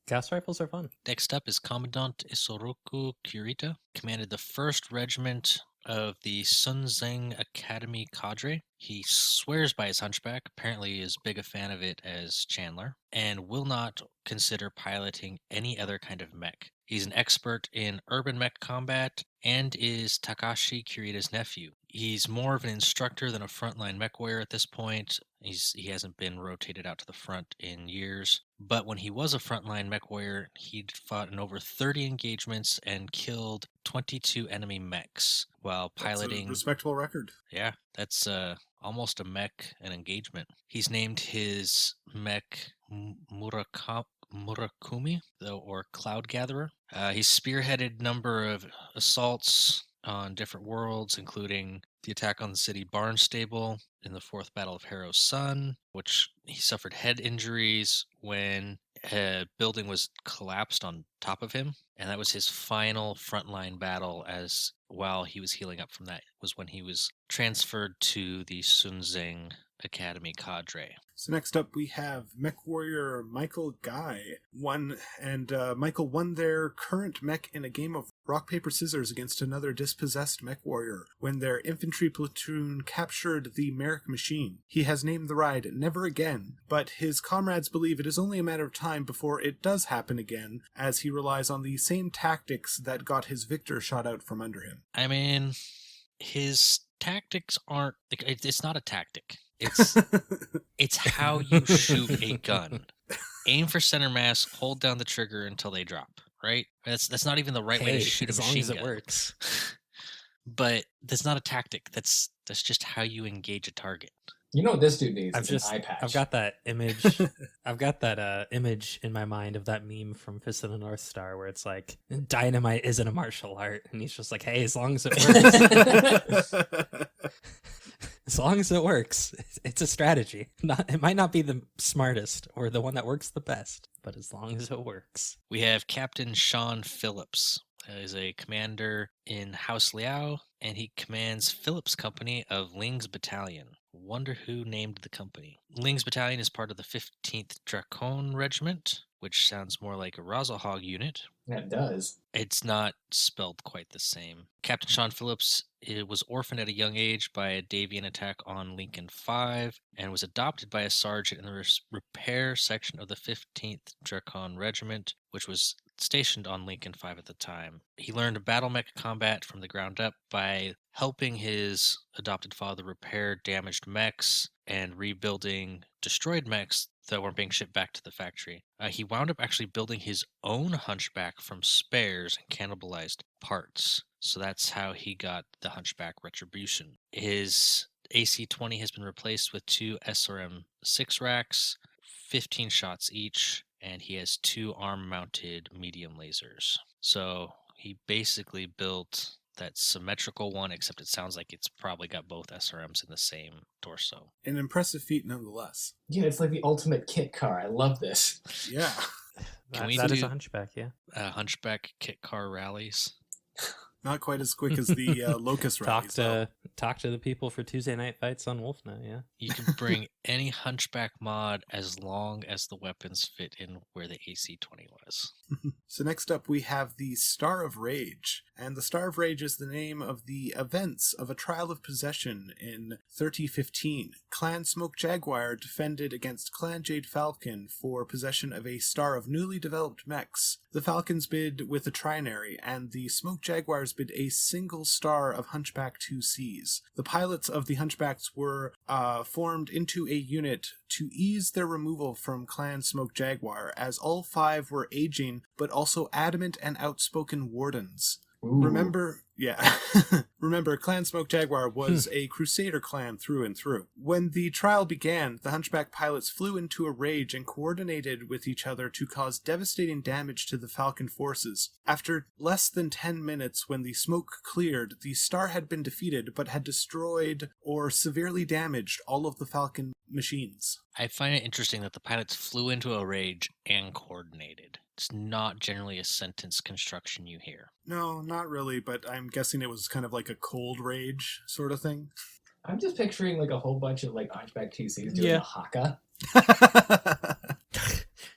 Gas rifles are fun. Next up is Commandant Isoroku Kurita, commanded the 1st Regiment of the Sunzeng Academy cadre. He swears by his Hunchback, apparently is big a fan of it as Chandler, and will not consider piloting any other kind of mech. He's an expert in urban mech combat and is Takashi Kurita's nephew. He's more of an instructor than a frontline mech warrior at this point. He hasn't been rotated out to the front in years. But when he was a frontline mech warrior, he'd fought in over 30 engagements and killed 22 enemy mechs while piloting. That's a respectable record. Yeah, that's almost a mech an engagement. He's named his mech Murakumi, or Cloud Gatherer. He's spearheaded a number of assaults on different worlds, including the attack on the city Barnstable in the 4th Battle of Harrow's Sun, which he suffered head injuries when a building was collapsed on top of him. And that was his final frontline battle while he was healing up from that, was when he was transferred to the Sunzeng Academy cadre. So next up we have mech warrior Michael Guy. Michael won their current mech in a game of rock, paper, scissors against another dispossessed mech warrior when their infantry platoon captured the Merrick machine. He has named the ride Never Again, but his comrades believe it is only a matter of time before it does happen again, as he relies on the same tactics that got his victor shot out from under him. I mean, his tactics aren't... It's not a tactic. It's how you shoot a gun. Aim for center mass, hold down the trigger until they drop, right? That's not even the right way to shoot a machine gun. As long as it works. But that's not a tactic. That's just how you engage a target. You know what this dude needs? An eye patch. I've got that image. I've got that image in my mind of that meme from Fist of the North Star where it's like, dynamite isn't a martial art, and he's just like, hey, as long as it works. As long as it works, it's a strategy. It might not be the smartest or the one that works the best, but as long as it works. We have Captain Sean Phillips. He's a commander in House Liao, and he commands Phillips' company of Ling's Battalion. Wonder who named the company. Ling's Battalion is part of the 15th Dracon Regiment, which sounds more like a Razahog unit. That does. It's not spelled quite the same. Captain Sean Phillips was orphaned at a young age by a Davian attack on Lincoln 5 and was adopted by a sergeant in the repair section of the 15th Dracon Regiment, which was stationed on Lincoln 5 at the time. He learned battlemech combat from the ground up by helping his adopted father repair damaged mechs and rebuilding destroyed mechs that weren't being shipped back to the factory. He wound up actually building his own Hunchback from spares and cannibalized parts. So that's how he got the Hunchback Retribution. His AC-20 has been replaced with 2 SRM-6 racks, 15 shots each, and he has 2 arm-mounted medium lasers. So he basically built that symmetrical one, except it sounds like it's probably got both SRMs in the same torso. An impressive feat nonetheless. Yeah, it's like the ultimate kit car. I love this. Yeah. That is a Hunchback, yeah. Hunchback kit car rallies? Not quite as quick as the Locust rallies, though. Talk to the people for Tuesday night fights on WolfNet, yeah. You can bring any Hunchback mod as long as the weapons fit in where the AC-20 was. So next up we have the Star of Rage. And the Star of Rage is the name of the events of a trial of possession in 3015. Clan Smoke Jaguar defended against Clan Jade Falcon for possession of a star of newly developed mechs. The Falcons bid with a trinary, and the Smoke Jaguars bid a single star of Hunchback 2Cs. The pilots of the Hunchbacks were formed into a unit to ease their removal from Clan Smoke Jaguar, as all 5 were aging, but also adamant and outspoken wardens. Ooh. Remember, Clan Smoke Jaguar was a Crusader clan through and through. When the trial began, the Hunchback pilots flew into a rage and coordinated with each other to cause devastating damage to the Falcon forces. After less than 10 minutes, when the smoke cleared, the star had been defeated, but had destroyed or severely damaged all of the Falcon machines. I find it interesting that the pilots flew into a rage and coordinated. It's not generally a sentence construction you hear. No, not really, but I'm guessing it was kind of like a cold rage sort of thing. I'm just picturing like a whole bunch of like Hunchback 2Cs doing a haka.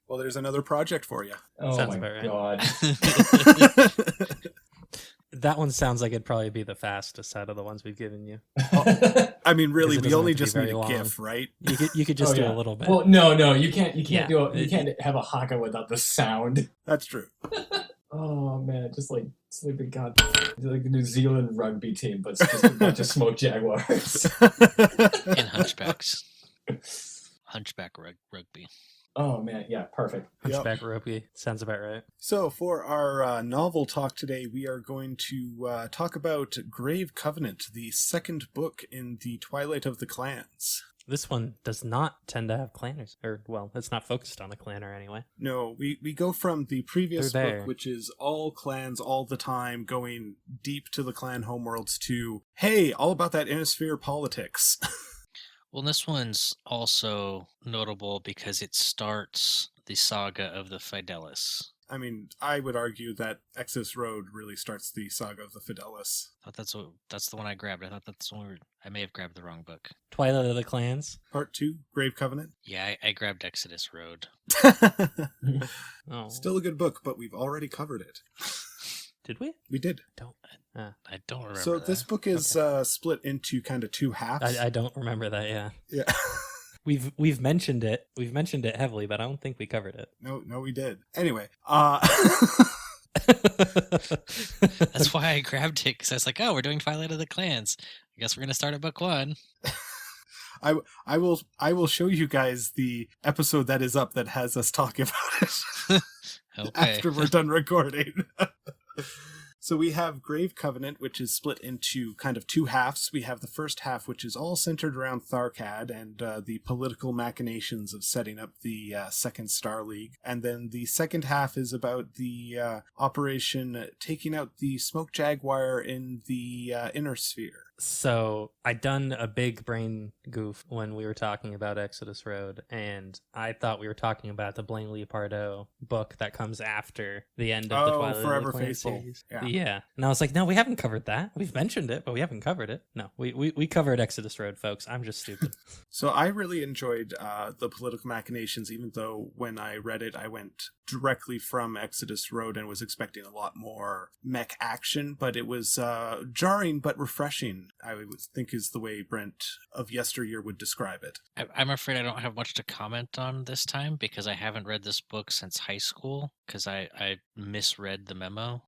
Well, there's another project for you. Oh Sounds my about god. That one sounds like it'd probably be the fastest out of the ones we've given you. I mean, really, It we doesn't only have to be just need very a long. GIF, right? You could just Oh, do yeah. a little bit. Well, no, you can't Yeah. you can't have a haka without the sound. That's true. Oh man, it's like the like the New Zealand rugby team, but it's just a bunch of smoke jaguars. In Hunchbacks. Hunchback rugby. Oh man, yeah, perfect. Hunchback Ropey sounds about right. So for our novel talk today, we are going to talk about Grave Covenant, the second book in the Twilight of the Clans. This one does not tend to have clanners, or well, it's not focused on the clanner anyway. No, we go from the previous They're there. book, which is all clans all the time, going deep to the clan homeworlds, to, hey, all about that Innisphere politics. Well, this one's also notable because it starts the saga of the Fidelis. I mean, I would argue that Exodus Road really starts the saga of the Fidelis. I thought that's the one I grabbed. I thought that's the one I may have grabbed the wrong book. Twilight of the Clans. Part 2, Grave Covenant. Yeah, I grabbed Exodus Road. Oh, Still a good book, but we've already covered it. did we? We did. I don't remember So that. this book is split into kind of 2 halves. I don't remember that. Yeah, Yeah. we've mentioned it. We've mentioned it heavily, but I don't think we covered it. No, we did. Anyway, That's why I grabbed it, because I was like, oh, we're doing Twilight of the Clans. I guess we're going to start at book 1. I will show you guys the episode that is up that has us talking about it Okay. after we're done recording. So we have Grave Covenant, which is split into kind of 2 halves. We have the first half, which is all centered around Tharkad and the political machinations of setting up the Second Star League. And then the second half is about the operation taking out the Smoke Jaguar in the Inner Sphere. So I done a big brain goof when we were talking about Exodus Road, and I thought we were talking about the Blaine Leopardo book that comes after the end of the Twilight of Forever the Clans Faithful. series. Yeah. And I was like, no, we haven't covered that. We've mentioned it, but we haven't covered it. No, we covered Exodus Road, folks. I'm just stupid. So I really enjoyed the political machinations, even though when I read it, I went directly from Exodus Road and was expecting a lot more mech action, but it was jarring but refreshing, I would think is the way Brent of yesteryear would describe it. I'm afraid I don't have much to comment on this time because I haven't read this book since high school because I misread the memo.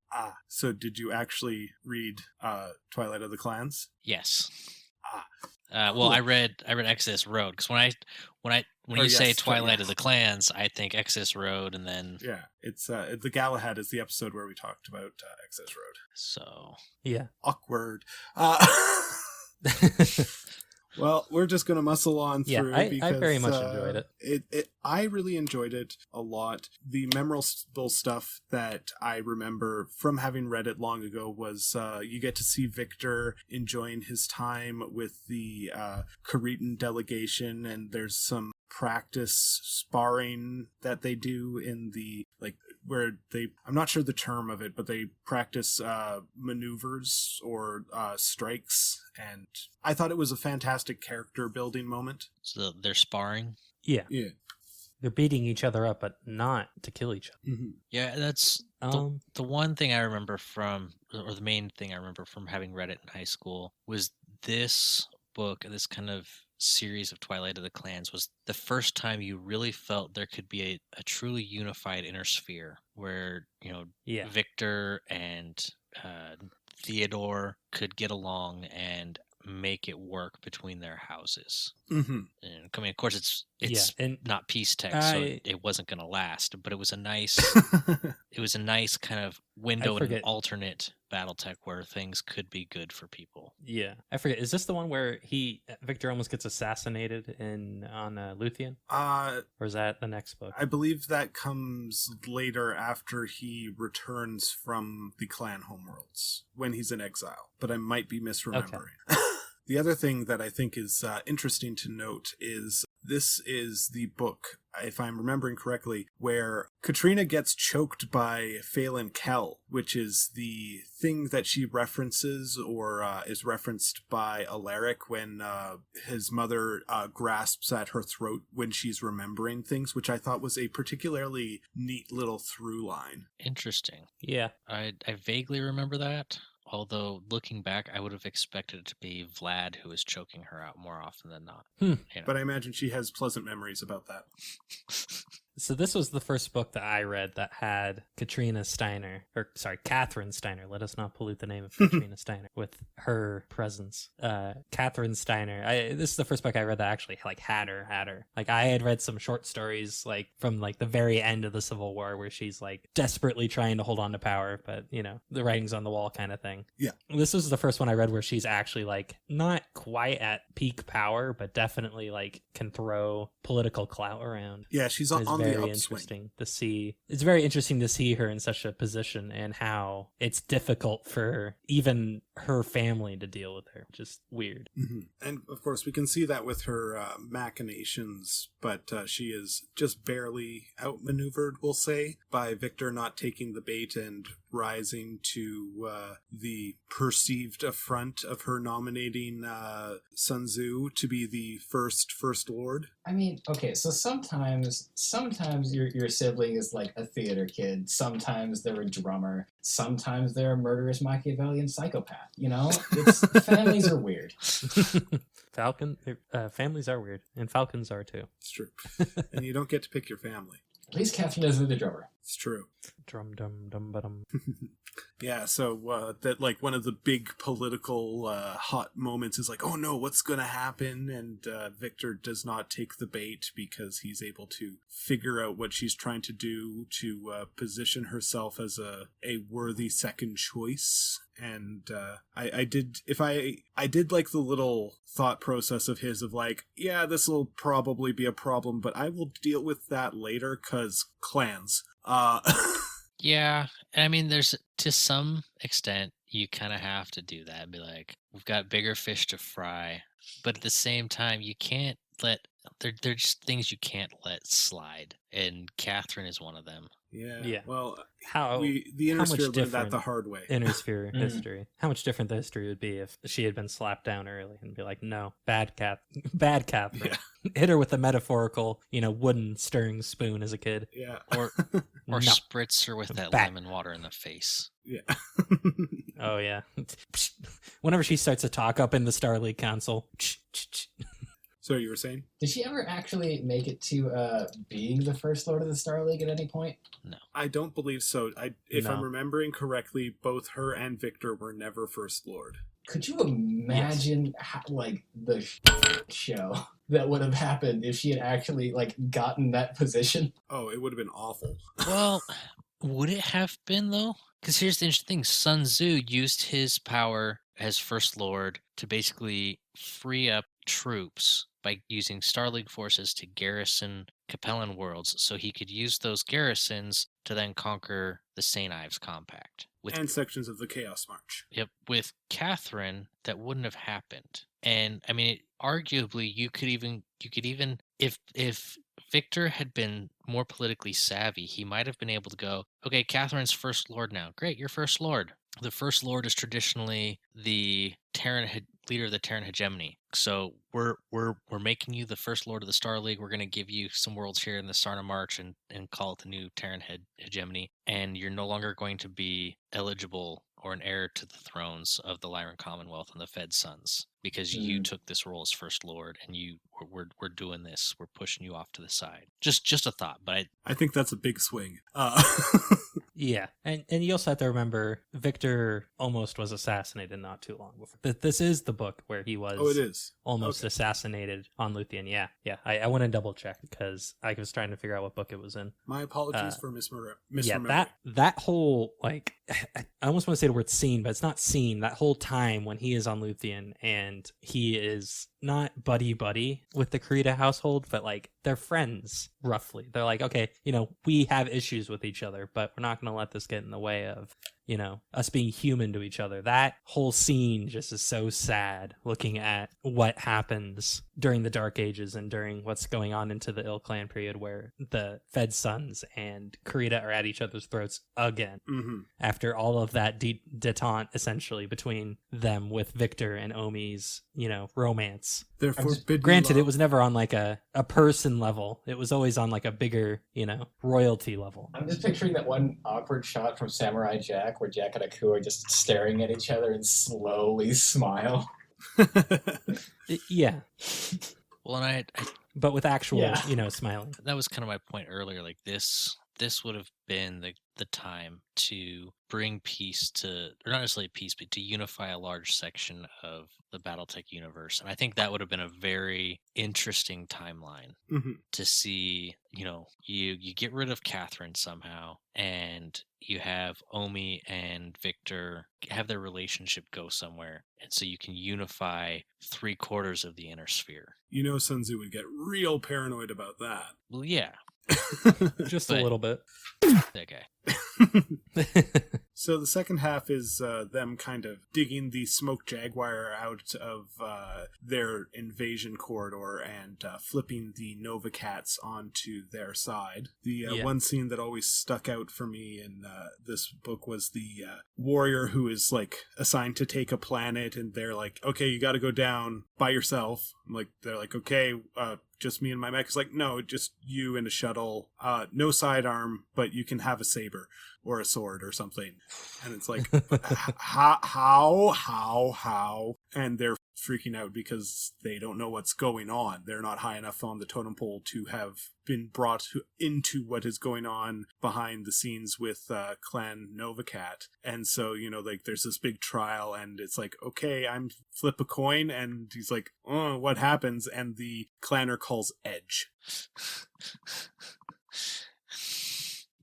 So did you actually read Twilight of the Clans? Yes. Cool. Well, I read Exodus Road because when you say yes, Twilight yes. of the Clans, I think Exodus Road, and then Yeah, it's the Galahad is the episode where we talked about Exodus Road. so Yeah. Awkward. Well, we're just going to muscle on Yeah, through I because very much enjoyed it. I really enjoyed it a lot. The memorable stuff that I remember from having read it long ago was you get to see Victor enjoying his time with the Karitan delegation, and there's some practice sparring that they do in the where I'm not sure the term of it, but they practice maneuvers or strikes, and I thought it was a fantastic character building moment. So they're sparring. Yeah. Yeah. They're beating each other up, but not to kill each other. Mm-hmm. Yeah, that's the one thing I remember or the main thing I remember from having read it in high school was this book, this kind of series of Twilight of the Clans was the first time you really felt there could be a truly unified inner sphere where, Victor and Theodore could get along and make it work between their houses. Mm-hmm. And I mean, of course, it's and not peace tech, so it wasn't going to last. But it was a nice, kind of window in an alternate BattleTech where things could be good for people. Yeah, I forget. Is this the one where Victor almost gets assassinated on Luthien? Or is that the next book? I believe that comes later after he returns from the clan homeworlds when he's in exile. But I might be misremembering. Okay. The other thing that I think is interesting to note is this is the book, if I'm remembering correctly, where Katrina gets choked by Phelan Kell, which is the thing that she references or is referenced by Alaric when his mother grasps at her throat when she's remembering things, which I thought was a particularly neat little through line. Interesting. Yeah. I vaguely remember that. Although, looking back, I would have expected it to be Vlad who was choking her out more often than not. But I imagine she has pleasant memories about that. So this was the first book that I read that had Catherine Steiner. Let us not pollute the name of Katrina Steiner with her presence. Catherine Steiner. This is the first book I read that actually had her. Like, I had read some short stories from the very end of the Civil War where she's desperately trying to hold on to power, but the writing's on the wall kind of thing. Yeah. This was the first one I read where she's actually not quite at peak power, but definitely can throw political clout around. Yeah, she's on the very upswing. Interesting to see. It's very interesting to see her in such a position and how it's difficult for even her family to deal with her. Just weird. Mm-hmm. And of course, we can see that with her machinations, but she is just barely outmaneuvered, we'll say, by Victor not taking the bait and rising to the perceived affront of her nominating Sun Tzu to be the first Lord. I mean, okay, so sometimes your sibling is like a theater kid, sometimes they're a drummer, sometimes they're a murderous Machiavellian psychopath, families are weird. Families are weird, and falcons are too. It's true. And you don't get to pick your family. At least Catherine isn't the drummer. It's true. Drum dum dum ba-dum. Yeah, so that one of the big political hot moments is oh no, what's gonna happen? And Victor does not take the bait because he's able to figure out what she's trying to do to position herself as a worthy second choice. And I did like the little thought process of his of yeah, this will probably be a problem, but I will deal with that later because clans. Yeah, I mean, there's to some extent you kind of have to do that and be we've got bigger fish to fry, but at the same time you can't let they're just things you can't let slide, and Catherine is one of them. Yeah. Well, the Inner Sphere learned that the hard way. Inner Sphere history. How much different the history would be if she had been slapped down early and be no, bad Catherine. Yeah. Hit her with a metaphorical, wooden stirring spoon as a kid. Yeah. Or spritz her with that lemon water in the face. Yeah. Oh yeah. Whenever she starts to talk up in the Star League Council. So you were saying? Did she ever actually make it to being the First Lord of the Star League at any point? No. I don't believe so. If I'm remembering correctly, both her and Victor were never First Lord. Could you imagine the show that would have happened if she had actually gotten that position? Oh, it would have been awful. Well, would it have been though? Because here's the interesting thing. Sun Tzu used his power as First Lord to basically free up troops by using Star League forces to garrison Capellan worlds, so he could use those garrisons to then conquer the St. Ives Compact. And sections of the Chaos March. Yep, with Catherine, that wouldn't have happened. And I mean, arguably, you could even if Victor had been more politically savvy, he might have been able to go, okay, Catherine's First Lord now. Great, you're First Lord. The First Lord is traditionally the Terran leader of the Terran hegemony. So we're making you the First Lord of the Star League. We're going to give you some worlds here in the Sarna March and call it the new Terran hegemony. And you're no longer going to be eligible or an heir to the thrones of the Lyran Commonwealth and the Fed Sons, because you took this role as First Lord, and we're doing this. We're pushing you off to the side. Just a thought, but I think that's a big swing. Yeah, and you also have to remember Victor almost was assassinated not too long before. This is the book where he was. Oh, it is almost assassinated on Luthien. Yeah. I want to double check because I was trying to figure out what book it was in. My apologies for misremembering. Yeah, that whole, like, I almost want to say the word scene, but it's not scene. That whole time when he is on Luthien and he is not buddy with the Karita household, but like they're friends roughly. They're like, okay, we have issues with each other, but we're not going to let this get in the way of us being human to each other. That whole scene just is so sad, looking at what happens during the Dark Ages and during what's going on into the Ill Clan period, where the Fed Sons and Karita are at each other's throats again. Mm-hmm. After all of that detente essentially between them with Victor and Omi's, romance. Granted, it was never on like a person level. It was always on like a bigger, royalty level. I'm just picturing that one awkward shot from Samurai Jack where Jack and Aku are just staring at each other and slowly smile. Yeah. Well, and I but with actual, smiling. That was kind of my point earlier. Like this would have been the time to bring peace to, or not necessarily peace, but to unify a large section of the Battletech universe. And I think that would have been a very interesting timeline to see, you get rid of Catherine somehow, and you have Omi and Victor have their relationship go somewhere. And so you can unify 3/4 of the inner sphere. Sun Tzu would get real paranoid about that. Well, yeah. Just a little bit. Okay. So the second half is them kind of digging the Smoke Jaguar out of their invasion corridor and flipping the Nova Cats onto their side. The one scene that always stuck out for me in this book was the warrior who is like assigned to take a planet, and they're like, okay, you got to go down by yourself. They're like, okay, just me and my mech. It's like, no, just you and a shuttle. No sidearm, but you can have a saber or a sword or something. And it's like, how? And they're freaking out because they don't know what's going on. They're not high enough on the totem pole to have been brought into what is going on behind the scenes with Clan Novacat. And so, there's this big trial, and it's like, okay, I'm flip a coin, and he's like, oh, what happens? And the clanner calls Edge.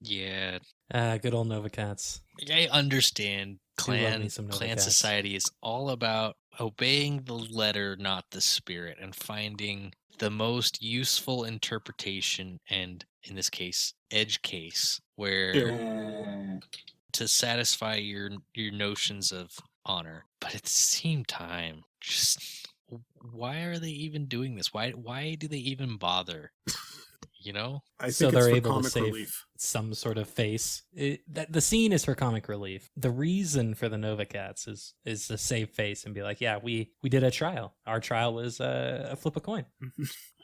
Yeah. Good old Novacats. I understand. Clan society is all about obeying the letter, not the spirit, and finding the most useful interpretation, and in this case, edge case, where to satisfy your notions of honor. But at the same time, just why are they even doing this? Why do they even bother? I think so it's they're for able to comic save relief. some sort of face. The scene is for comic relief. The reason for the Novacats is to save face and be like, yeah, we did a trial. Our trial was a flip a coin.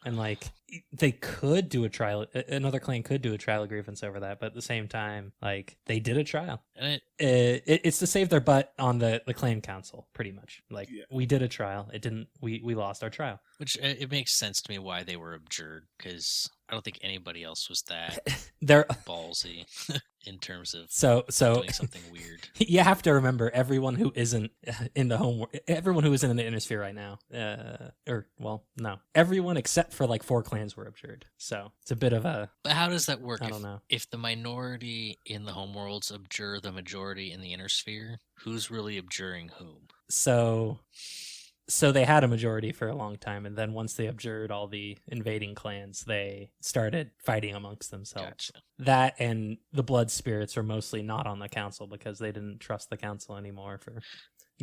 And like they could do a trial. Another clan could do a trial of grievance over that, but at the same time, like they did a trial. And it's to save their butt on the clan council, pretty much. Like we did a trial. It didn't. We lost our trial. Which it makes sense to me why they were abjured, because I don't think anybody else was that they're ballsy in terms of so doing something weird. You have to remember everyone who isn't in the everyone who isn't in the inner sphere right now, everyone except for like 4 clans were abjured. So it's a bit of a. But how does that work? I don't know. If the minority in the homeworlds abjure the majority in the inner sphere, who's really abjuring whom? So So they had a majority for a long time, and then once they abjured all the invading clans, they started fighting amongst themselves. Gotcha. That and the blood spirits are mostly not on the council because they didn't trust the council anymore for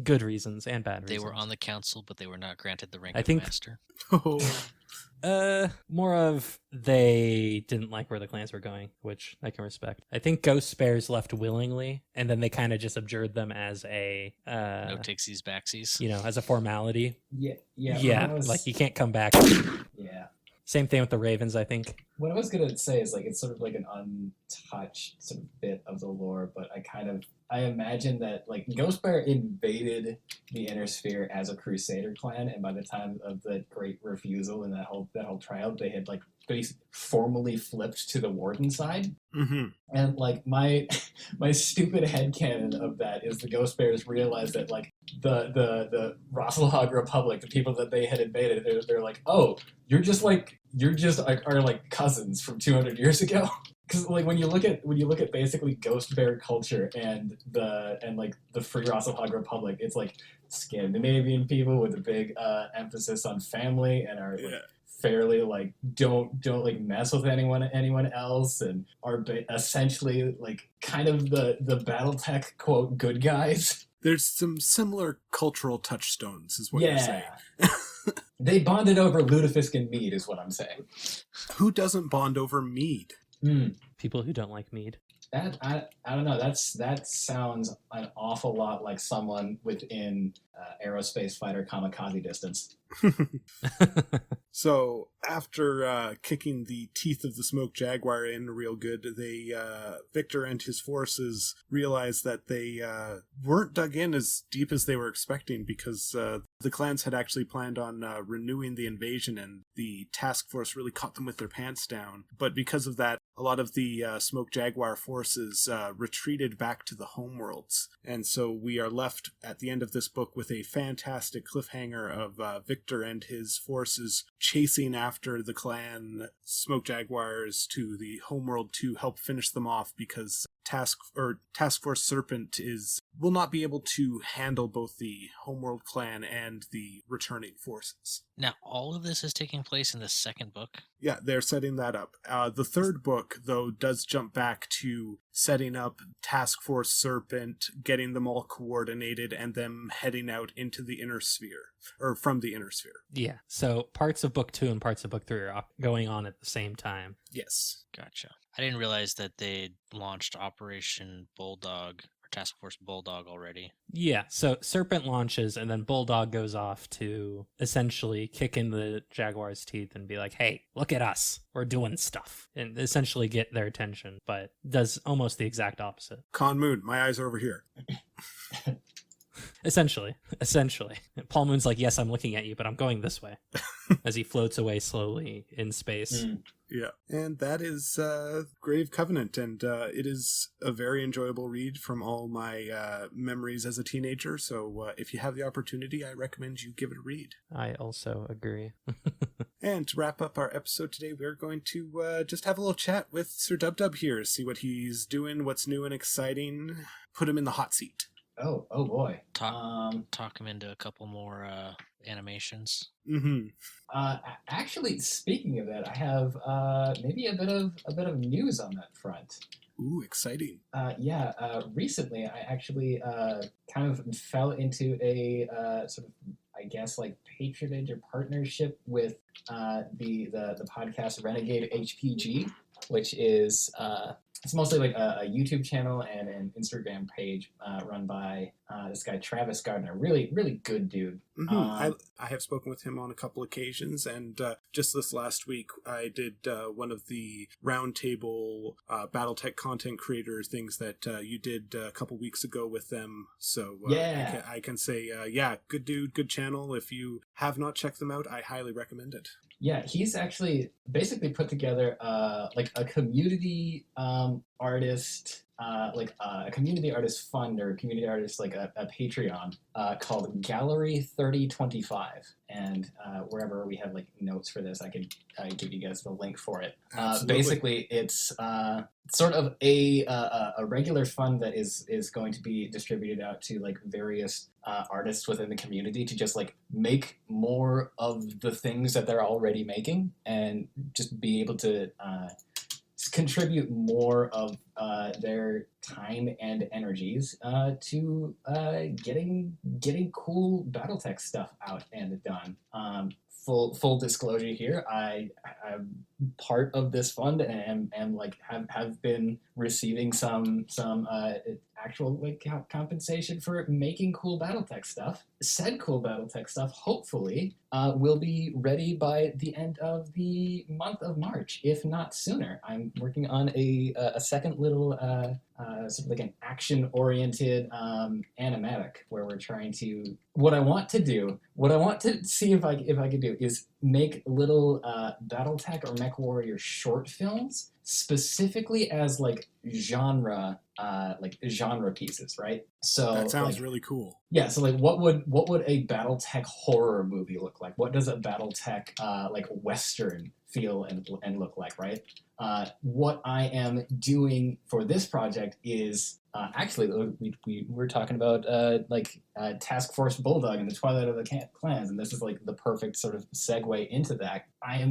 good reasons and bad reasons. They were on the council, but they were not granted the rank I of think- master. More of they didn't like where the clans were going, which I can respect. I think Ghost Spares left willingly, and then they kind of just abjured them as a No takesies backsies. as a formality. Yeah. Like you can't come back. Yeah. Same thing with the Ravens, I think. What I was gonna say is like it's sort of like an untouched sort of bit of the lore, but I imagine that like Ghostbear invaded the Inner Sphere as a Crusader clan, and by the time of the Great Refusal and that whole trial, they had like formally flipped to the Warden side. Mm-hmm. And like my stupid headcanon of that is the Ghost Bears realized that like the Rosselhog Republic, the people that they had invaded, they're like, oh, you're just are like cousins from 200 years ago. Because like when you look at basically Ghost Bear culture and the Free Rosselhog Republic, it's like Scandinavian people with a big emphasis on family and are like, fairly like don't like mess with anyone else and are essentially like kind of the BattleTech quote good guys. There's some similar cultural touchstones, is what you're saying. They bonded over lutefisk and mead, is what I'm saying. Who doesn't bond over mead? People who don't like mead. That I don't know. That sounds an awful lot like someone within aerospace fighter kamikaze distance. So after kicking the teeth of the Smoke Jaguar in real good, they Victor and his forces realized that they weren't dug in as deep as they were expecting, because the clans had actually planned on renewing the invasion, and the task force really caught them with their pants down. But because of that, a lot of the Smoke Jaguar forces retreated back to the homeworlds. And so we are left at the end of this book with a fantastic cliffhanger of Victor and his forces chasing after the clan Smoke Jaguars to the homeworld to help finish them off, because Task Force Serpent will not be able to handle both the homeworld clan and the returning forces. Now, all of this is taking place in the second book? Yeah, they're setting that up. The third book, though, does jump back to setting up Task Force Serpent, getting them all coordinated, and them heading out into the Inner Sphere, or from the Inner Sphere. Yeah, so parts of book 2 and parts of book 3 are going on at the same time. Yes. Gotcha. I didn't realize that they launched Operation Bulldog, or Task Force Bulldog already. Yeah, so Serpent launches, and then Bulldog goes off to essentially kick in the Jaguar's teeth and be like, hey, look at us, we're doing stuff, and essentially get their attention, but does almost the exact opposite. Con Moon, my eyes are over here. Essentially. Paul Moon's like, yes, I'm looking at you, but I'm going this way, as he floats away slowly in space. Yeah, and that is Grave Covenant, and it is a very enjoyable read from all my memories as a teenager, so if you have the opportunity, I recommend you give it a read. I also agree. And to wrap up our episode today, we're going to just have a little chat with SirDubDub here, see what he's doing, what's new and exciting, put him in the hot seat. Oh boy. Talk him into a couple more animations. Mm-hmm. Actually, speaking of that, I have maybe a bit of news on that front. Ooh, exciting. Recently I actually kind of fell into a sort of, I guess, like patronage or partnership with the podcast Renegade HPG, which is it's mostly like a YouTube channel and an Instagram page run by this guy Travis Gardner. Really, really good dude. Mm-hmm. I have spoken with him on a couple occasions, and just this last week I did one of the roundtable BattleTech content creators things that you did a couple weeks ago with them. So I can say, good dude, good channel. If you have not checked them out, I highly recommend it. Yeah, he's actually basically put together like a community artist a community artist fund or community artist like a Patreon called Gallery 3025, and wherever we have like notes for this, I could give you guys the link for it. Basically, it's sort of a regular fund that is going to be distributed out to like various artists within the community to just like make more of the things that they're already making and just be able to contribute more of their time and energies to getting cool BattleTech stuff out and done. Full disclosure here, I'm part of this fund and am like have been receiving some actual like compensation for making cool BattleTech stuff. Said cool BattleTech stuff hopefully will be ready by the end of the month of March, if not sooner. I'm working on a second little sort of like an action-oriented animatic where we're trying to. What I want to see if I could do is make little BattleTech or MechWarrior short films specifically as like genre pieces, right? So that sounds like, really cool. Yeah, so like what would a BattleTech horror movie look like? What does a BattleTech like Western feel and look like, right? What I am doing for this project is actually we were talking about Task Force Bulldog and the Twilight of the Clans, and this is like the perfect sort of segue into that.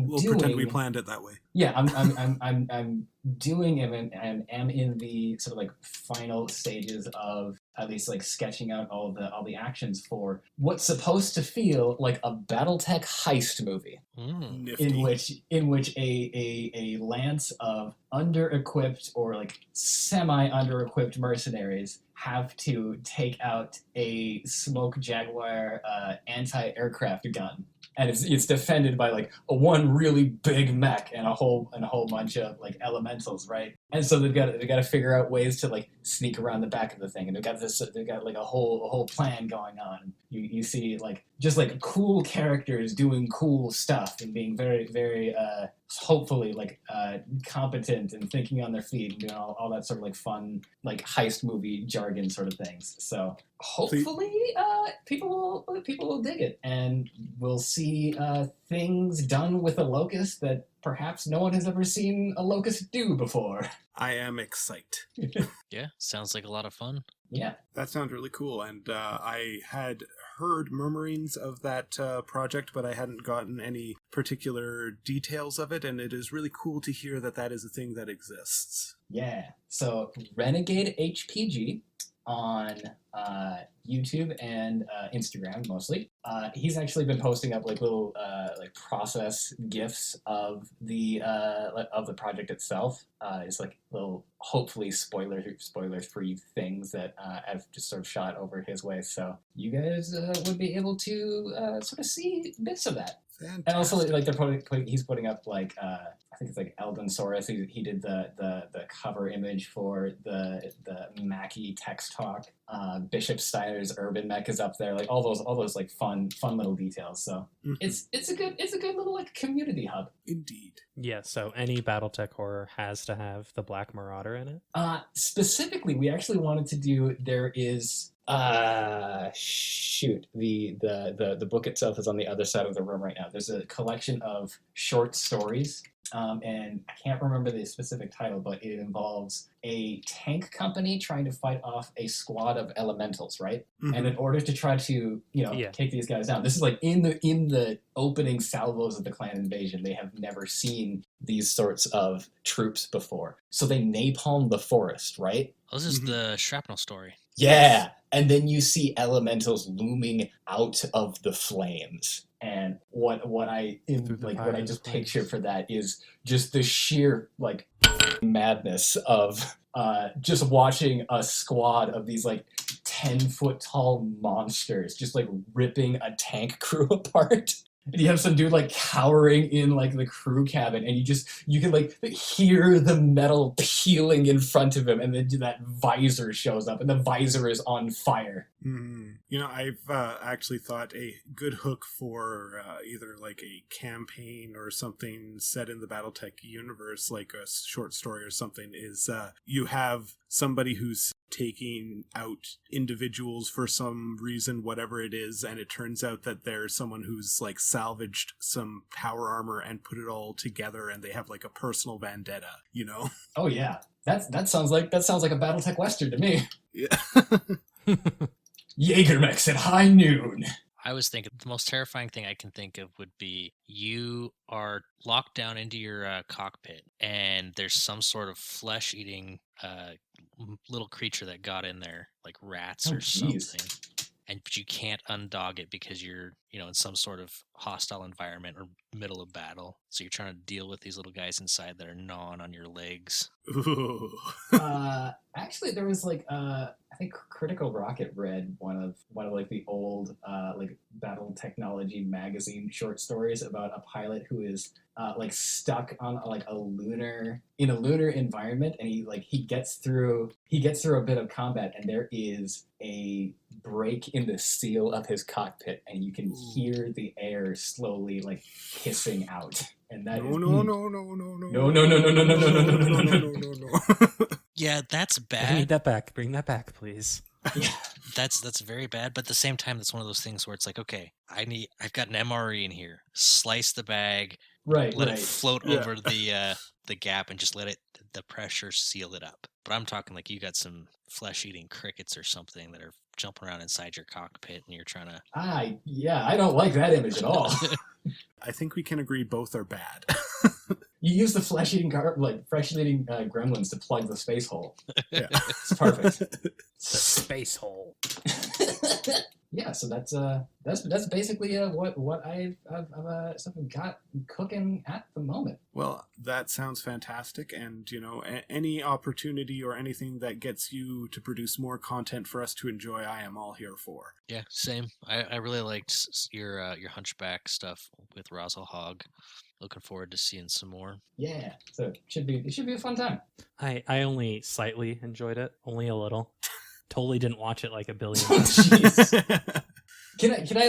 We'll pretend we planned it that way. Yeah, I'm doing and am in the sort of like final stages of at least like sketching out all the actions for what's supposed to feel like a BattleTech heist movie, in which a lance of under-equipped or like semi-under-equipped mercenaries have to take out a Smoke Jaguar anti-aircraft gun. And it's defended by like one really big mech and a whole bunch of like elementals, right? And so they've got to figure out ways to like sneak around the back of the thing, and they've got like a whole plan going on. You see like just like cool characters doing cool stuff and being very very hopefully like competent and thinking on their feet and doing all that sort of like fun like heist movie jargon sort of things. So hopefully people will dig it, and we'll see things done with a locust that perhaps no one has ever seen a locust do before. I am excited. Yeah, sounds like a lot of fun. Yeah. That sounds really cool, and I had heard murmurings of that project, but I hadn't gotten any particular details of it, and it is really cool to hear that is a thing that exists. Yeah. So Renegade HPG on YouTube and Instagram mostly. He's actually been posting up like little like process GIFs of the project itself. It's like little hopefully spoiler-free things that I've just sort of shot over his way. So you guys would be able to sort of see bits of that. Fantastic. And also, like he's putting up like I think it's like Eldon Soros. He did the cover image for the Mackie text talk. Bishop Steiner's Urban Mech is up there. Like all those like fun little details. So it's a good little like community hub. Indeed. Yeah. So any BattleTech horror has to have the Black Marauder in it. Specifically, we actually wanted to do. There is. The book itself is on the other side of the room right now. There's a collection of short stories, and I can't remember the specific title, but it involves a tank company trying to fight off a squad of elementals, right? Mm-hmm. And in order to try to take these guys down, this is like in the opening salvos of the clan invasion. They have never seen these sorts of troops before, so they napalm the forest, right? Oh, this is the shrapnel story. Yeah, and then you see elementals looming out of the flames. And what I just picture for that is just the sheer like madness of just watching a squad of these like 10-foot tall monsters just like ripping a tank crew apart. And you have some dude like cowering in like the crew cabin, and you can like hear the metal peeling in front of him, and then that visor shows up, and the visor is on fire. You know, I've actually thought a good hook for either like a campaign or something set in the Battletech universe, like a short story or something, is you have somebody who's taking out individuals for some reason, whatever it is, and it turns out that there's someone who's like salvaged some power armor and put it all together, and they have like a personal vendetta, you know? Oh yeah, that sounds like a BattleTech Western to me. Yeah. Jaegermechs at high noon. I was thinking the most terrifying thing I can think of would be you are locked down into your cockpit, and there's some sort of flesh-eating little creature that got in there, like rats or something. But you can't undog it because you're, in some sort of hostile environment or middle of battle. So you're trying to deal with these little guys inside that are gnawing on your legs. Actually, there was like I think Critical Rocket read one of like the old like battle technology magazine short stories about a pilot who is like stuck on like a lunar environment, and he gets through a bit of combat, and there is a break in the seal of his cockpit, and you can hear the air slowly like hissing out. And that no. Yeah, that's bad. I need that back. Bring that back, please. Yeah. That's very bad, but at the same time, that's one of those things where it's like, okay, I've got an MRE in here. Slice the bag, let it float over the gap, and just let the pressure seal it up. But I'm talking like you got some flesh-eating crickets or something that are jumping around inside your cockpit, and you're trying to. I don't like that image at all. I think we can agree both are bad. You use the flesh-eating gremlins to plug the space hole. Yeah. It's perfect. The space hole. Yeah, so that's basically what I've sort of got cooking at the moment. Well, that sounds fantastic, and any opportunity or anything that gets you to produce more content for us to enjoy, I am all here for. Yeah, same. I really liked your Hunchback stuff with Razzle Hog. Looking forward to seeing some more. Yeah, so it should be a fun time. I only slightly enjoyed it, only a little. Totally didn't watch it like a billion Oh, times. jeez. Can I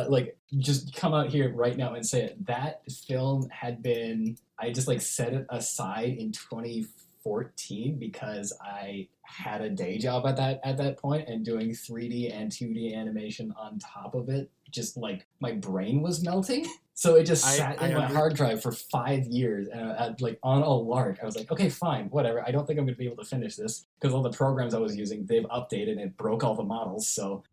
like just come out here right now and say it? That film I just like set it aside in 2014 because I had a day job at that point, and doing 3D and 2D animation on top of it, just like my brain was melting. So it just sat in my hard drive for 5 years, and like on a lark, I was like, okay, fine, whatever. I don't think I'm going to be able to finish this because all the programs I was using, they've updated and it broke all the models. So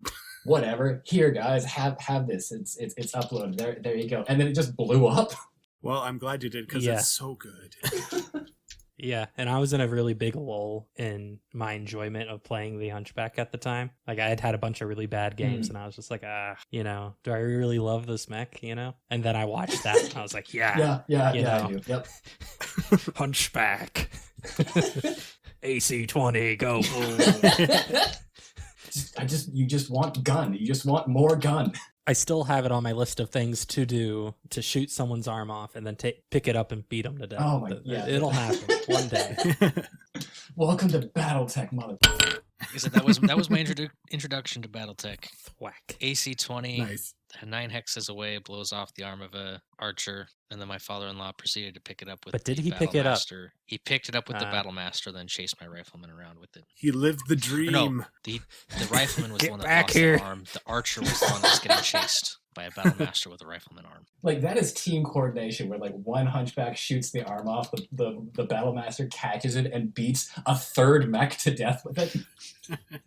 whatever. Here, guys, have this. It's uploaded. There you go. And then it just blew up. Well, I'm glad you did because it's so good. Yeah, and I was in a really big lull in my enjoyment of playing the Hunchback at the time. Like, I had a bunch of really bad games, and I was just like, do I really love this mech, And then I watched that, and I was like, yeah, I do. Yep. Hunchback. AC-20, go boom. You just want gun. You just want more gun. I still have it on my list of things to do, to shoot someone's arm off and then pick it up and beat them to death. Oh my, yeah. It'll happen one day. Welcome to BattleTech, motherfucker. Like I said, that was my introduction to BattleTech. Thwack. AC-20, Nice. 9 hexes away, blows off the arm of a archer, and then my father-in-law proceeded to pick it up with. But did he the pick it up? Battlemaster. He picked it up with the Battlemaster, then chased my rifleman around with it. He lived the dream. No, the rifleman was the one that lost the arm. The archer was the one that was getting chased by a Battlemaster with a rifleman arm. Like, that is team coordination, where like one Hunchback shoots the arm off, the Battlemaster catches it and beats a third mech to death with it.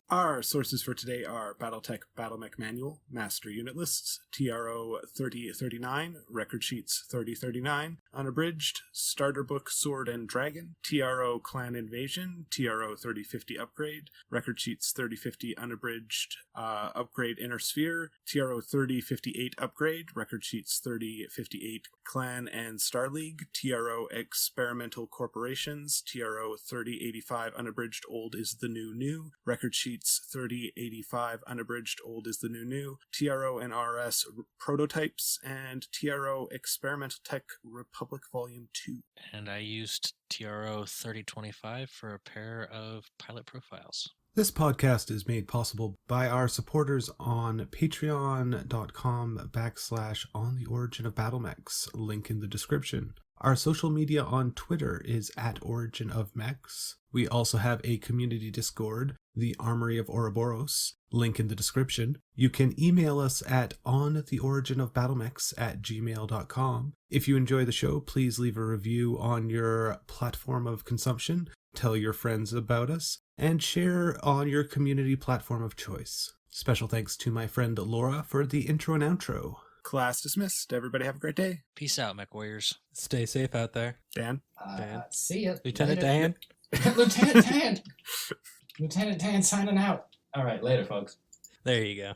Our sources for today are Battletech Battlemech Manual, Master Unit Lists, TRO 3039, Record Sheets 3039, Unabridged, Starter Book Sword and Dragon, TRO Clan Invasion, TRO 3050 Upgrade, Record Sheets 3050 Unabridged, Upgrade Inner Sphere, TRO 3058 Upgrade, Record Sheets 3058 Clan and Star League, TRO Experimental Corporations, TRO 3085 Unabridged Old is the New, Record Sheets 3085 Unabridged Old is the New, TRO and RS Prototypes, and TRO Experimental Tech Republic Volume 2. And I used TRO 3025 for a pair of pilot profiles. This podcast is made possible by our supporters on patreon.com/on the Origin of Battlemechs, link in the description. Our social media on Twitter is at Origin of Mechs. We also have a community Discord, the Armory of Ouroboros, link in the description. You can email us at ontheoriginofbattlemechs@gmail.com. If you enjoy the show, please leave a review on your platform of consumption, tell your friends about us, and share on your community platform of choice. Special thanks to my friend Laura for the intro and outro. Class dismissed. Everybody have a great day. Peace out, Mech Warriors. Stay safe out there. Dan? Dan. See ya. Lieutenant later. Dan? Lieutenant Dan! Lieutenant Dan signing out. All right, later, folks. There you go.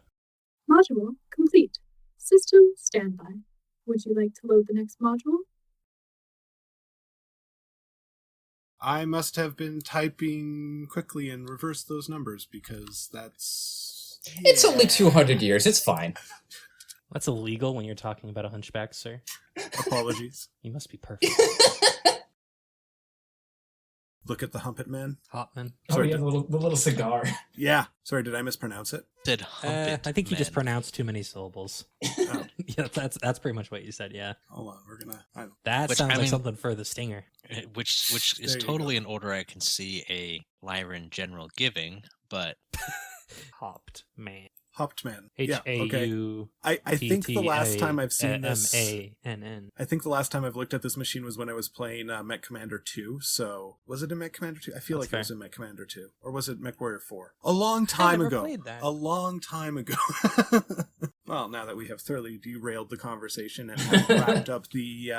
Module complete. System standby. Would you like to load the next module? I must have been typing quickly and reverse those numbers because that's... It's only 200 years. It's fine. That's illegal when you're talking about a hunchback, sir. Apologies. You must be perfect. Look at the Humpet Man. Hoffman. Sorry, the little cigar. Yeah. Sorry, did I mispronounce it? Said Humpet I think you just Men. pronounced too many syllables. Oh, Yeah, that's pretty much what you said, yeah. hold on. We're gonna... That Which, sounds I like mean- something for the stinger. Which is There you totally go. an order I can see a Lyran general giving, but Hopped man. Hopped Man. Yeah, okay. H-A-U... I think the last time I've seen this... M-A-N-N. I think the last time I've looked at this machine was when I was playing Mech Commander 2, so... Was it in Mech Commander 2? I feel That's like it was fair. in Mech Commander 2. Or was it Mech Warrior 4? A long time never ago. played that. A long time ago. Well, now that we have thoroughly derailed the conversation and have wrapped up the